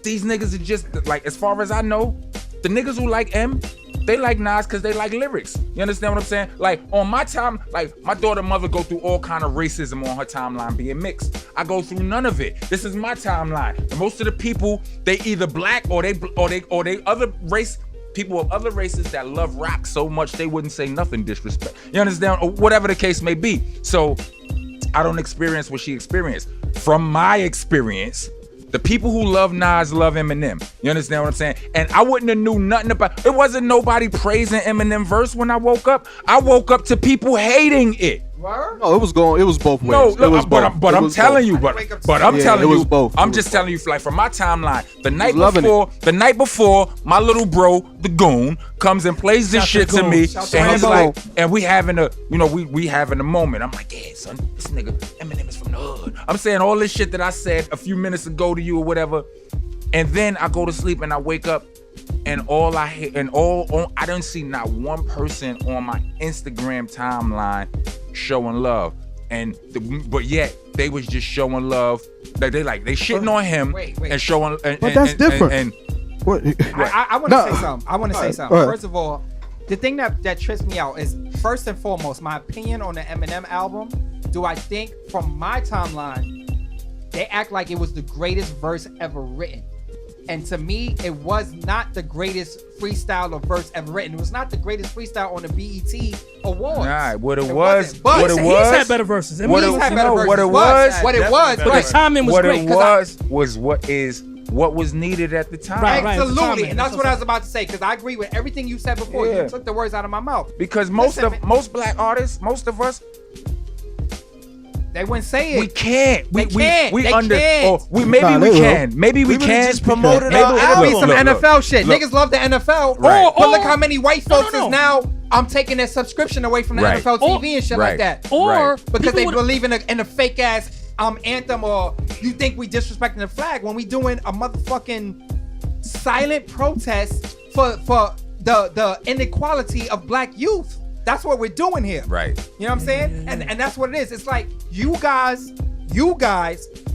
these niggas are just like, as far as I know, the niggas who like M, they like Nas because they like lyrics. You understand what I'm saying? Like on my time, like my daughter mother go through all kind of racism on her timeline being mixed. I go through none of it. This is my timeline. And most of the people, they either black or they other race. People of other races that love rock so much they wouldn't say nothing disrespect. You understand? Or whatever the case may be. So I don't experience what she experienced. From my experience, the people who love Nas love Eminem. You understand what I'm saying? And I wouldn't have knew nothing about it. Wasn't nobody praising Eminem verse when I woke up. I woke up to people hating it.
No, it was both ways.
No, look, but I'm telling you, I'm just telling you, like from my timeline, the night before, my little bro, the Goon, comes and plays this shit to me, and he's like, and we having a moment. I'm like, yeah, son, this nigga Eminem is from the hood. I'm saying all this shit that I said a few minutes ago to you or whatever, and then I go to sleep and I wake up. And I didn't see not one person on my Instagram timeline showing love, but yet they was just showing love. Like they shitting on him and showing.
But that's different.
I want to say something. First of all, the thing that trips me out is first and foremost my opinion on the Eminem album. Do I think from my timeline they act like it was the greatest verse ever written? And to me, it was not the greatest freestyle or verse ever written. It was not the greatest freestyle on the BET Awards.
Nah, what it
He's
was,
had better verses.
What it was what was needed at the time.
Right, absolutely, and that's what I was about to say, because I agree with everything you said before. Yeah. You took the words out of my mouth.
Because most black artists, most of us,
they wouldn't say it.
We can't.
Maybe we
can. Maybe we can.
Just promoted our album. Some NFL shit. Niggas love the NFL.
Right.
But look how many white folks is now. I'm taking their subscription away from the NFL TV and shit like that.
Or
because they believe in a fake ass anthem, or you think we disrespecting the flag when we doing a motherfucking silent protest for the inequality of black youth. That's what we're doing here.
Right.
You know what I'm saying? And that's what it is. It's like you guys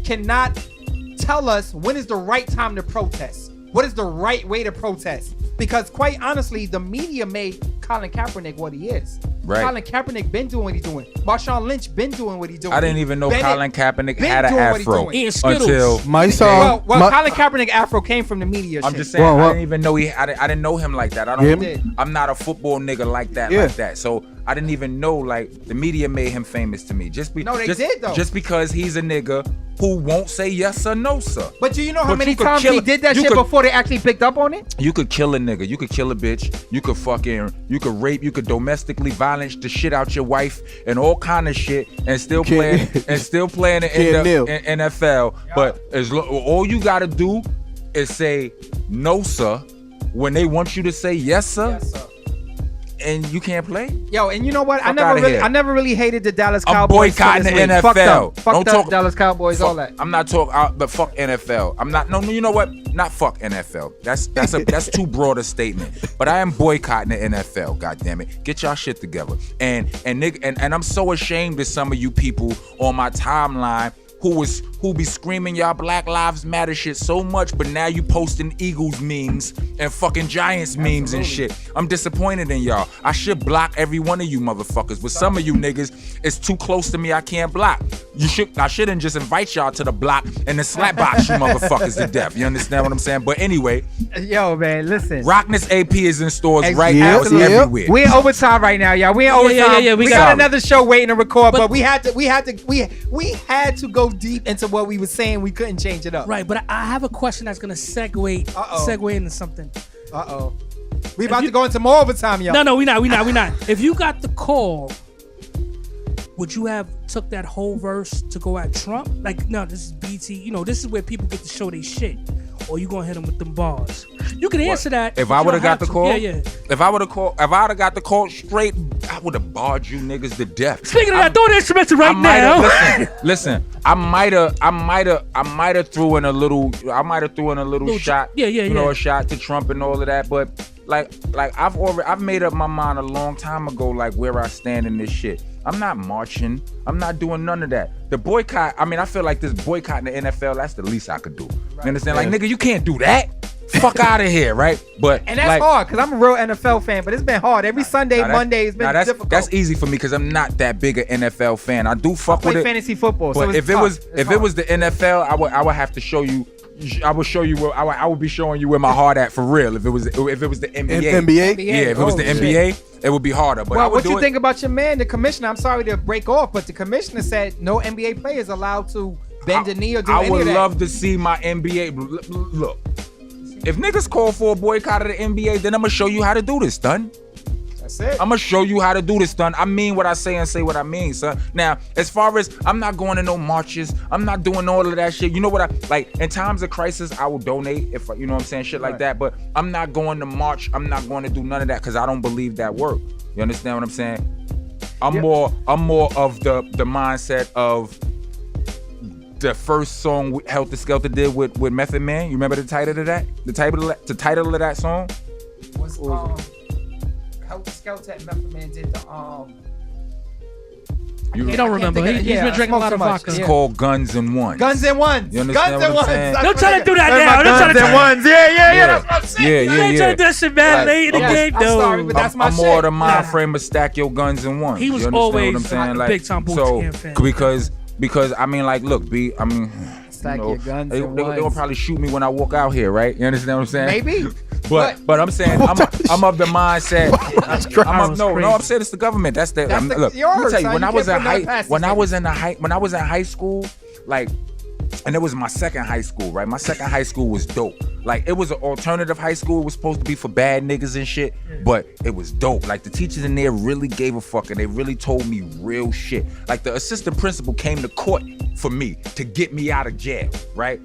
cannot tell us when is the right time to protest. What is the right way to protest? Because quite honestly, the media made Colin Kaepernick what he is.
Right.
Colin Kaepernick been doing what he's doing. Marshawn Lynch been doing what he's doing.
I didn't even know Colin Kaepernick had an afro
until
Colin Kaepernick afro came from the media.
I'm just saying, I didn't even know I didn't know him like that. I'm not a football nigga like that. So I didn't even know, like, the media made him famous to me.
No, they did, though.
Just because he's a nigga who won't say yes or no, sir.
But do you know how many times he did that shit before they actually picked up on it?
You could kill a nigga. You could kill a bitch. You could rape. You could domestically violence the shit out your wife and all kind of shit and still playing in the NFL. But all you gotta do is say no, sir, when they want you to say yes, sir. Yes, sir. And you can't play?
Yo, and you know what? I never really hated the Dallas
I'm
Cowboys.
boycotting the NFL.
Fuck them Dallas Cowboys, all that.
I'm not talking, but fuck NFL. I'm not. No, you know what? Not fuck NFL. That's too broad a statement. But I am boycotting the NFL. God damn it, get y'all shit together. And I'm so ashamed of some of you people on my timeline who be screaming y'all Black Lives Matter shit so much, but now you posting Eagles memes and fucking Giants memes and shit. I'm disappointed in y'all. I should block every one of you motherfuckers, but some of you niggas, it's too close to me, I can't block. I shouldn't just invite y'all to the block and then slap box you motherfuckers to death. You understand what I'm saying? But anyway.
Yo, man, listen.
Rockness AP is in stores right now. It's everywhere.
We're in overtime right now, y'all. We're in overtime. Yeah, we got another show waiting to record, but we had to go deep into what we were saying. We couldn't change it up.
Right, but I have a question that's gonna segue into something.
We about to go into more overtime, y'all.
No, we not. If you got the call, would you have took that whole verse to go at Trump? Like, no, this is BT. You know, this is where people get to show their shit. Or you gonna hit them with them bars? You can answer that.
If I would have got the call,
yeah.
If I would have got the call straight, I would have barred you niggas to death.
Speaking of that, throw the instrumental right now.
Listen. I might have threw in a little shot. A shot to Trump and all of that. But like I've made up my mind a long time ago, like where I stand in this shit. I'm not marching. I'm not doing none of that. The boycott, I mean, I feel like this boycott in the NFL, that's the least I could do. You understand? Like, nigga, you can't do that. Fuck out of here, right?
And that's hard, because I'm a real NFL fan, but it's been hard. Every Sunday, Monday, it's been difficult.
That's easy for me, because I'm not that big an NFL fan. I do fuck with it.
I play fantasy football,
but
so
if it was the NFL, I would have to show you. I would show you where I would be showing you where my heart at for real. If it was the NBA,
NBA?
If it was the NBA, it would be harder. But
what you think about your man, the commissioner? I'm sorry to break off, but the commissioner said no NBA players allowed to bend a knee or do any of that.
I would love to see my NBA. Look, if niggas call for a boycott of the NBA, then I'm gonna show you how to do this, son.
That's it.
I'm gonna show you how to do this, son. I mean what I say and say what I mean, son. Now, as far as I'm not going to no marches, I'm not doing all of that shit. You know what I like? In times of crisis, I will donate if you know what I'm saying, shit like that. But I'm not going to march. I'm not going to do none of that because I don't believe that work. You understand what I'm saying? I'm more of the mindset of the first song Helter Skelter did with Method Man. You remember the title of that? The title of that song?
What's Helter Skelter and Method Man did the
You don't remember. He's been drinking a lot of vodka.
It's called Guns and Ones.
Guns and Ones.
You understand what I'm saying?
Don't try to do that now.
Guns and Ones. Yeah. That's what I'm saying.
Yeah. Ain't trying to do that shit, man. Late in the game, though.
I'm sorry, but that's my shit.
I'm more the mind frame of stack your guns and ones.
He was always a big time Wu-Tang fan.
Because I mean, like, look,
stack your guns
they
and ones.
They'll probably shoot me when I walk out here, right? You understand what I'm saying?
Maybe.
But I'm saying I'm of the mindset. I'm saying it's the government. Look, let me tell you, when I was in high school, like, and it was my second high school, right? My second high school was dope. Like, it was an alternative high school. It was supposed to be for bad niggas and shit, but it was dope. Like, the teachers in there really gave a fuck, and they really told me real shit. Like, the assistant principal came to court for me to get me out of jail, right?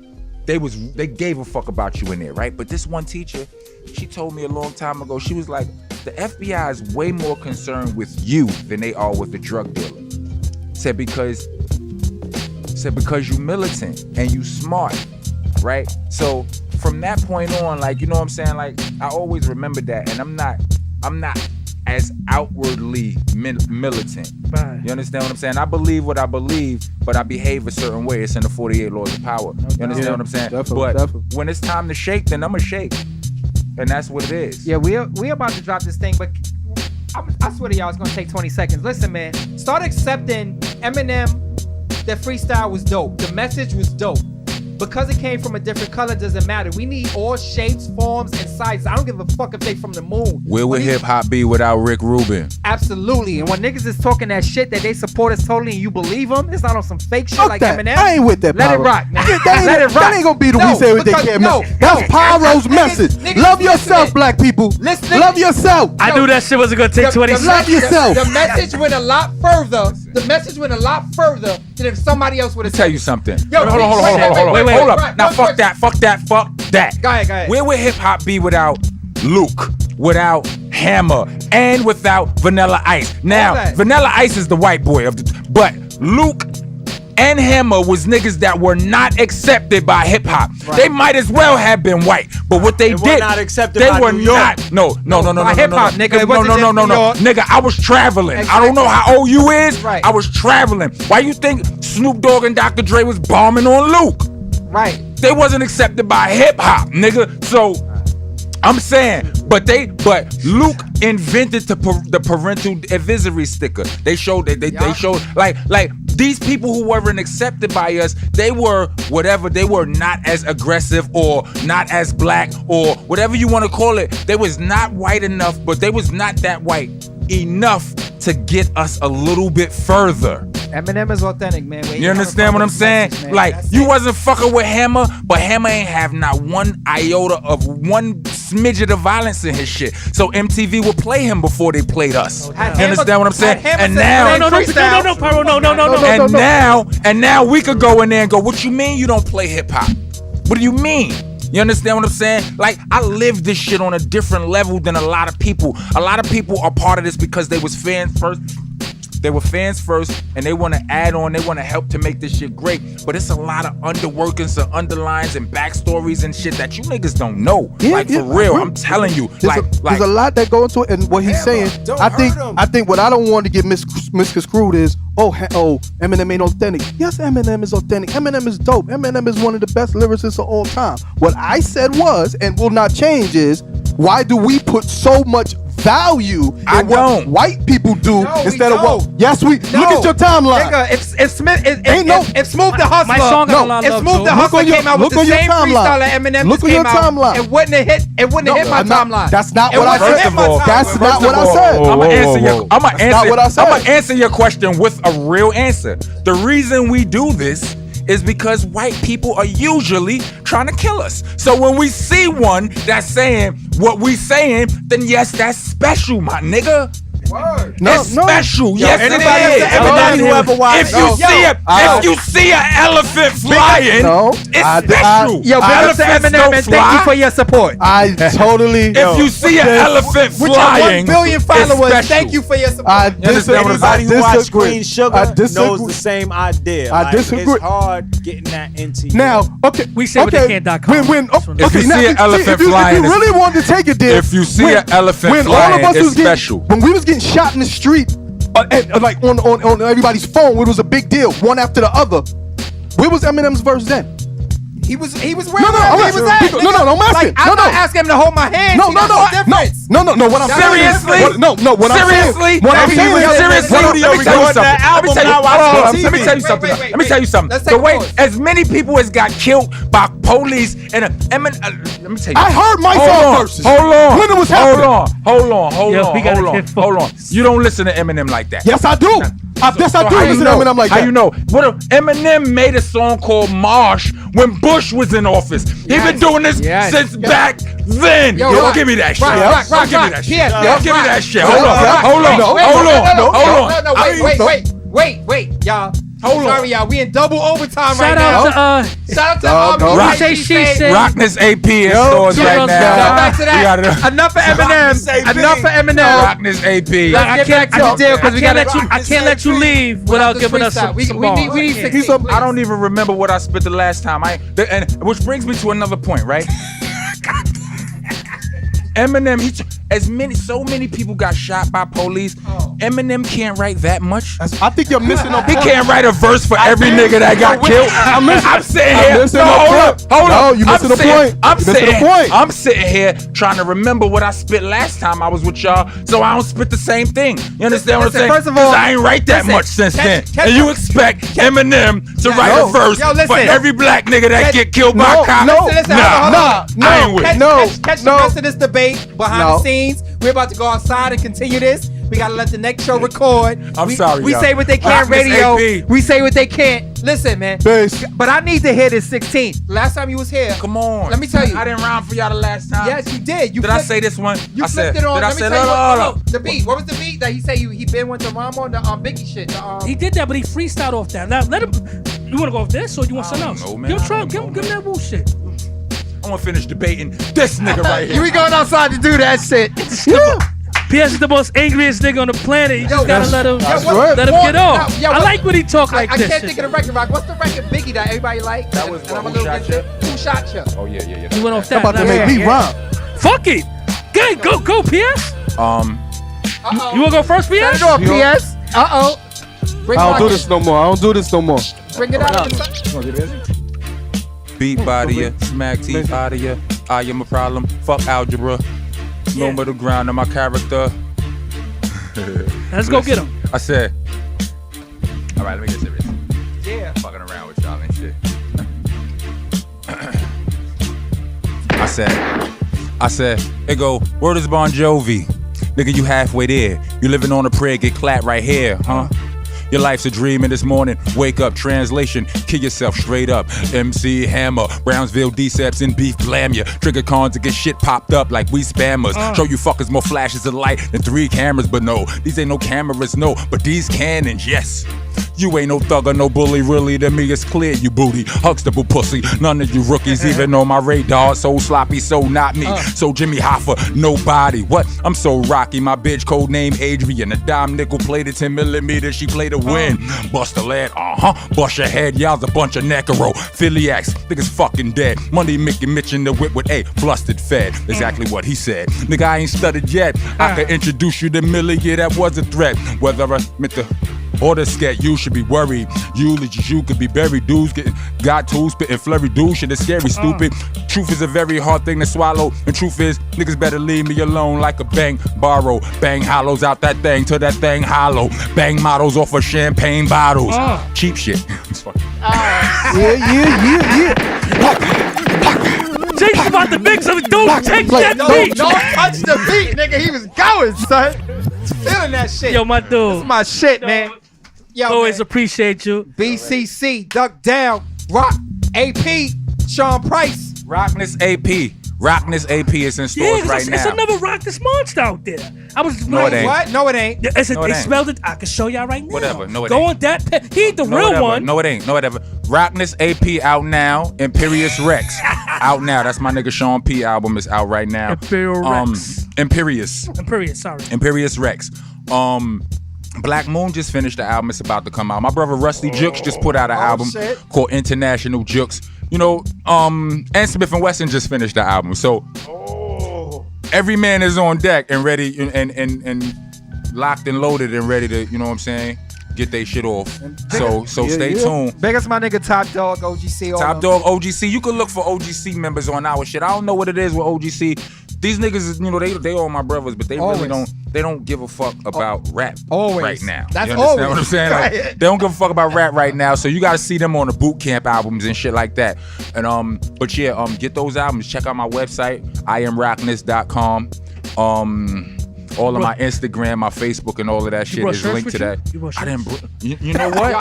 They gave a fuck about you in there, right? But this one teacher, she told me a long time ago, she was like, the FBI is way more concerned with you than they are with the drug dealer. Said because you militant and you smart, right? So from that point on, like, you know what I'm saying? Like, I always remember that, and I'm not as outwardly militant.
Right.
You understand what I'm saying? I believe what I believe, but I behave a certain way. It's in the 48 laws of power. You understand what I'm saying?
Definitely.
When it's time to shake, then I'm gonna shake. And that's what it is.
Yeah, we're about to drop this thing, but I swear to y'all, it's gonna take 20 seconds. Listen, man, start accepting Eminem. That freestyle was dope. The message was dope. because it came from a different color doesn't matter. We need all shapes, forms, and sizes. I don't give a fuck if they from the moon.
Where would hip hop be without Rick Rubin?
Absolutely. And when niggas is talking that shit that they support us totally and you believe them, it's not on some fake shit
Fuck
like
that.
Eminem.
I ain't with that.
Let
Pyro.
it rock, man.
Let it rock. That ain't gonna be the we say everything. That's Pyro's message. Love yourself, black people. Love yourself.
I knew that shit wasn't gonna take 20 seconds.
Love yourself.
The message went a lot further. The message went a lot further than if somebody else would have.
Tell you something.
Yo,
hold on.
wait.
Hold up. Now fuck that.
Go ahead.
Where would hip hop be without Luke, without Hammer, and without Vanilla Ice? Now, Vanilla Ice is the white boy but Luke and Hammer was niggas that were not accepted by hip hop. Right. They might as well have been white, but what they did,
were not accepted
they
by
were
New York.
not. No.
Hip hop, nigga.
No. Nigga, I was traveling.
Exactly.
I don't know how old you is.
Right.
I was traveling. Why you think Snoop Dogg and Dr. Dre was bombing on Luke?
Right.
They wasn't accepted by hip hop, nigga. So I'm saying, but Luke invented the parental advisory sticker. They showed they showed like these people who weren't accepted by us, they were whatever, they were not as aggressive or not as black or whatever you want to call it. They was not white enough, but they was not that white enough to get us a little bit further.
Eminem is authentic, man.
You understand what I'm saying?
Message,
like,
that's
you
it.
wasn't fucking with Hammer, but Hammer ain't have not one iota of one smidget of violence in his shit. So MTV would play him before they played us. You understand what I'm saying? And now, and now we could go in there and go, what you mean you don't play hip hop? What do you mean? You understand what I'm saying? Like, I live this shit on a different level than a lot of people. A lot of people are part of this because they was fans first. They were fans first, and they want to add on. They want to help to make this shit great. But it's a lot of underworkings and underlines and backstories and shit that you niggas don't know. For real, I'm telling you.
There's a lot that go into it, and what he's saying. I think what I don't want to get misconstrued is, Eminem ain't authentic. Yes, Eminem is authentic. Eminem is dope. Eminem is one of the best lyricists of all time. What I said was, and will not change, is why do we put so much value in what white people do instead of what? Yes, we look at your timeline.
Nigga, if Smooth the Hustler, if Smooth the Hustler came out with the same freestyle that Eminem just came out, it wouldn't have hit my timeline.
That's not what I said. That's not what I said.
I'm gonna answer your question with a real answer. The reason we do this is because white people are usually trying to kill us. So when we see one that's saying what we saying, then yes, that's special, my nigga. It's special. Yes, it is. If you see an elephant flying, it's special.
Yo, big up to Eminem and thank you for your support.
I totally.
If you see an elephant flying,
1 billion followers, thank you for your support.
Anybody who watched Green Sugar knows the same idea.
I disagree.
It's hard getting that into you.
Now, okay,
we say what they can't.com.
If you see an elephant flying,
if you really wanted to take it there,
if you see an elephant flying, it's special.
When we was getting shot in the street, like on everybody's phone, it was a big deal, one after the other. Where was Eminem's verse then?
He was where he was at.
I'm asking.
I'm not asking him to hold my hand.
No. What I'm saying.
Seriously?
What I'm saying.
Let me tell you something. The way as many people as got killed by police and Eminem. Let me tell you.
I heard my song verses.
Hold on.
When it was happening.
Hold on. You don't listen to Eminem like that.
Yes, I do. Yes, I do listen to Eminem like that.
How you know? Eminem made a song called Marsh when Bush was in office. He been doing this since back then. Yo, give me that shit. Give me that shit. Hold on.
Wait, y'all. Sorry, y'all. We in double overtime
right
now. Shout out to
Rockness AP in stores right now.
Back to that. Enough of Eminem.
Rockness AP.
I can't let you leave without giving us some bars.
We need 16.
I don't even remember what I spit the last time. Which brings me to another point, right? Eminem, so many people got shot by police. Eminem can't write that much.
I think you're missing a
He
point.
can't write a verse for every nigga that got killed. I'm sitting here. Hold up.
You missing the point.
I'm sitting here trying to remember what I spit last time I was with y'all, so I don't spit the same thing. You understand what I'm saying?
First of all,
I ain't write that much since then. And you expect Eminem to write a verse for every black nigga that get killed by a cop? I ain't with it.
Catch the rest of this debate behind the scenes. We're about to go outside and continue this. We gotta let the next show record.
I'm sorry.
We say what they can't radio. We say what they can't. Listen, man.
Bass.
But I need to hear this 16. Last time you was here.
Come on.
Let me tell you.
I didn't rhyme for y'all the last time.
Yes, you did.
Did I say this one?
You flipped it on. Let me tell you what. The beat. What was the beat that he said he been went to rhyme on the Biggie shit?
He did that, but he freestyled off that. Now let him. You want to go off this or you want something else?
know, man.
Give him that bullshit.
I'm gonna finish debating this nigga right here.
We going outside to do that shit.
PS is the most angriest nigga on the planet. You just gotta let him
let
him get off. I like when he talk like this.
I can't think of the record, Rock. What's the record Biggie that everybody like?
That was
Who shot ya?
Oh yeah.
He went off that.
About to make me rhyme.
Fuck it. Go, PS. You wanna go first, PS?
Set it off, PS.
I don't do this no more.
Bring it out.
Beat body ya, smack teeth out of ya. I am a problem. Fuck algebra. Low middle ground of my character.
Let's go get him.
I said. All right, let me get serious.
Yeah.
Fucking around with y'all and shit. I said, it go, word is Bon Jovi. Nigga, you halfway there. You living on a prayer, get clapped right here, huh? Your life's a dream and this morning, wake up, translation, kill yourself straight up. MC Hammer, Brownsville D-Seps and beef blam ya. Trigger cons to get shit popped up like we spammers. Show you fuckers more flashes of light than 3 cameras, but no, these ain't no cameras, no, but these cannons, yes. You ain't no thug or no bully, really, to me it's clear you booty. Huxtable pussy, none of you rookies even on my radar. So sloppy, so not me. So Jimmy Hoffa, nobody. What? I'm so rocky, my bitch code name Adrian. A dime nickel plated 10 millimeters, she played to win. Bust a lad, bust your head, y'all's a bunch of necro. Philiacs, niggas fucking dead. Money Mickey Mitch in the whip with a flustered fed. Exactly what he said. Nigga, I ain't studied yet. I could introduce you to Millie, yeah, that was a threat. Whether I meant to order scat, you should be worried. You could be buried. Dudes got tools, spitting flurry. Dude, shit is scary, stupid. Truth is a very hard thing to swallow. And truth is, niggas better leave me alone like a bang borrow. Bang hollows out that thing till that thing hollow. Bang models off of champagne bottles. Cheap shit.
Yeah.
Jake's about to mix him. Don't take that beat.
Don't touch the beat, nigga. He was going, son. Feeling that shit.
Yo, my dude.
This is my shit, man. Yo,
always
man.
appreciate you.
BCC, Duck Down, Rock, AP, Sean Price.
Rockness AP is in stores right now.
It's another Rockness Monsta out there.
No, it ain't.
What? No, it ain't.
They spelled it. I can show y'all right now.
Whatever. No, it
Go
ain't.
on that. He ain't the real one.
No, it ain't. No, whatever. Rockness AP out now. Imperious Rex out now. That's my nigga Sean P album is out right now. Imperious Rex. Black Moon just finished the album. It's about to come out. My brother Rusty Jukes just put out an album called International Jukes. You know, and Smith & Wesson just finished the album. So every man is on deck and ready and locked and loaded and ready to, you know what I'm saying, get they shit off. So stay tuned.
Big as my nigga Top Dog, OGC.
Top Dog, OGC. You can look for OGC members on our shit. I don't know what it is with OGC. These niggas, you know, they all my brothers, but they really don't give a fuck about rap right now.
That's
you understand
always.
what I'm saying? Like, they don't give a fuck about rap right now. So you gotta see them on the boot camp albums and shit like that. And but yeah, get those albums. Check out my website, iamrockness.com. All of my Instagram, my Facebook, and all of that shit is linked to that. I didn't. You know what?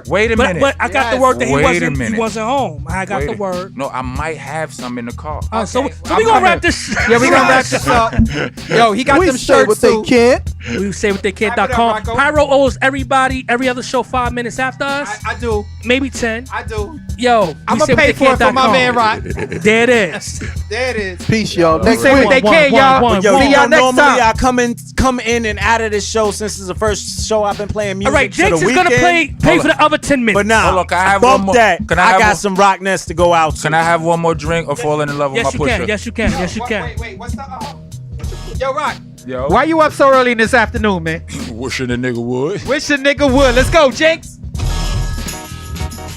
Wait a minute.
But I got the word that he wasn't home. I got the word.
No, I might have some in the car.
So we gonna wrap this.
Yeah, we gonna wrap this up. Yo, he got them shirts
what they can't.
We say what they can.com. Pyro owes everybody every other show 5 minutes after us.
I do.
Maybe 10.
I do.
Yo,
I'm gonna pay for it for my man Rock.
There it is.
There it is.
Peace, y'all.
Next week they can, y'all.
Yo,
See y'all next
normally
time.
I come in and out of this show since it's the first show I've been playing music.
All right, Jinx is gonna pay for the other 10 minutes.
But now,
Hold on, can I have one more?
that.
Can
I got some Rockness to go out to.
Can I have one more drink or falling in love with my pusher?
Yes, you can. Yes, you can.
Wait. What's the? Yo, Rock.
Yo.
Why you up so early this afternoon, man?
Wishing a nigga would.
Wish a nigga would. Let's go, Jinx.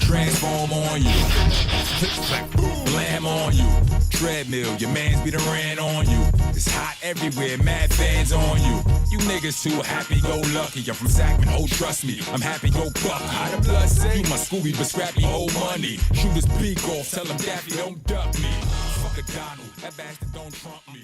Transform on you. Blam on you. Treadmill, your mans be the ran on you. It's hot everywhere, mad fans on you. You niggas too happy, go lucky. I'm from Sacramento, oh trust me, I'm happy, go buck. How the blood say? You my Scooby, but scrappy, old money. Shoot his peak off, tell him Daffy, don't duck me. Fuck a Donald, that bastard don't trump me.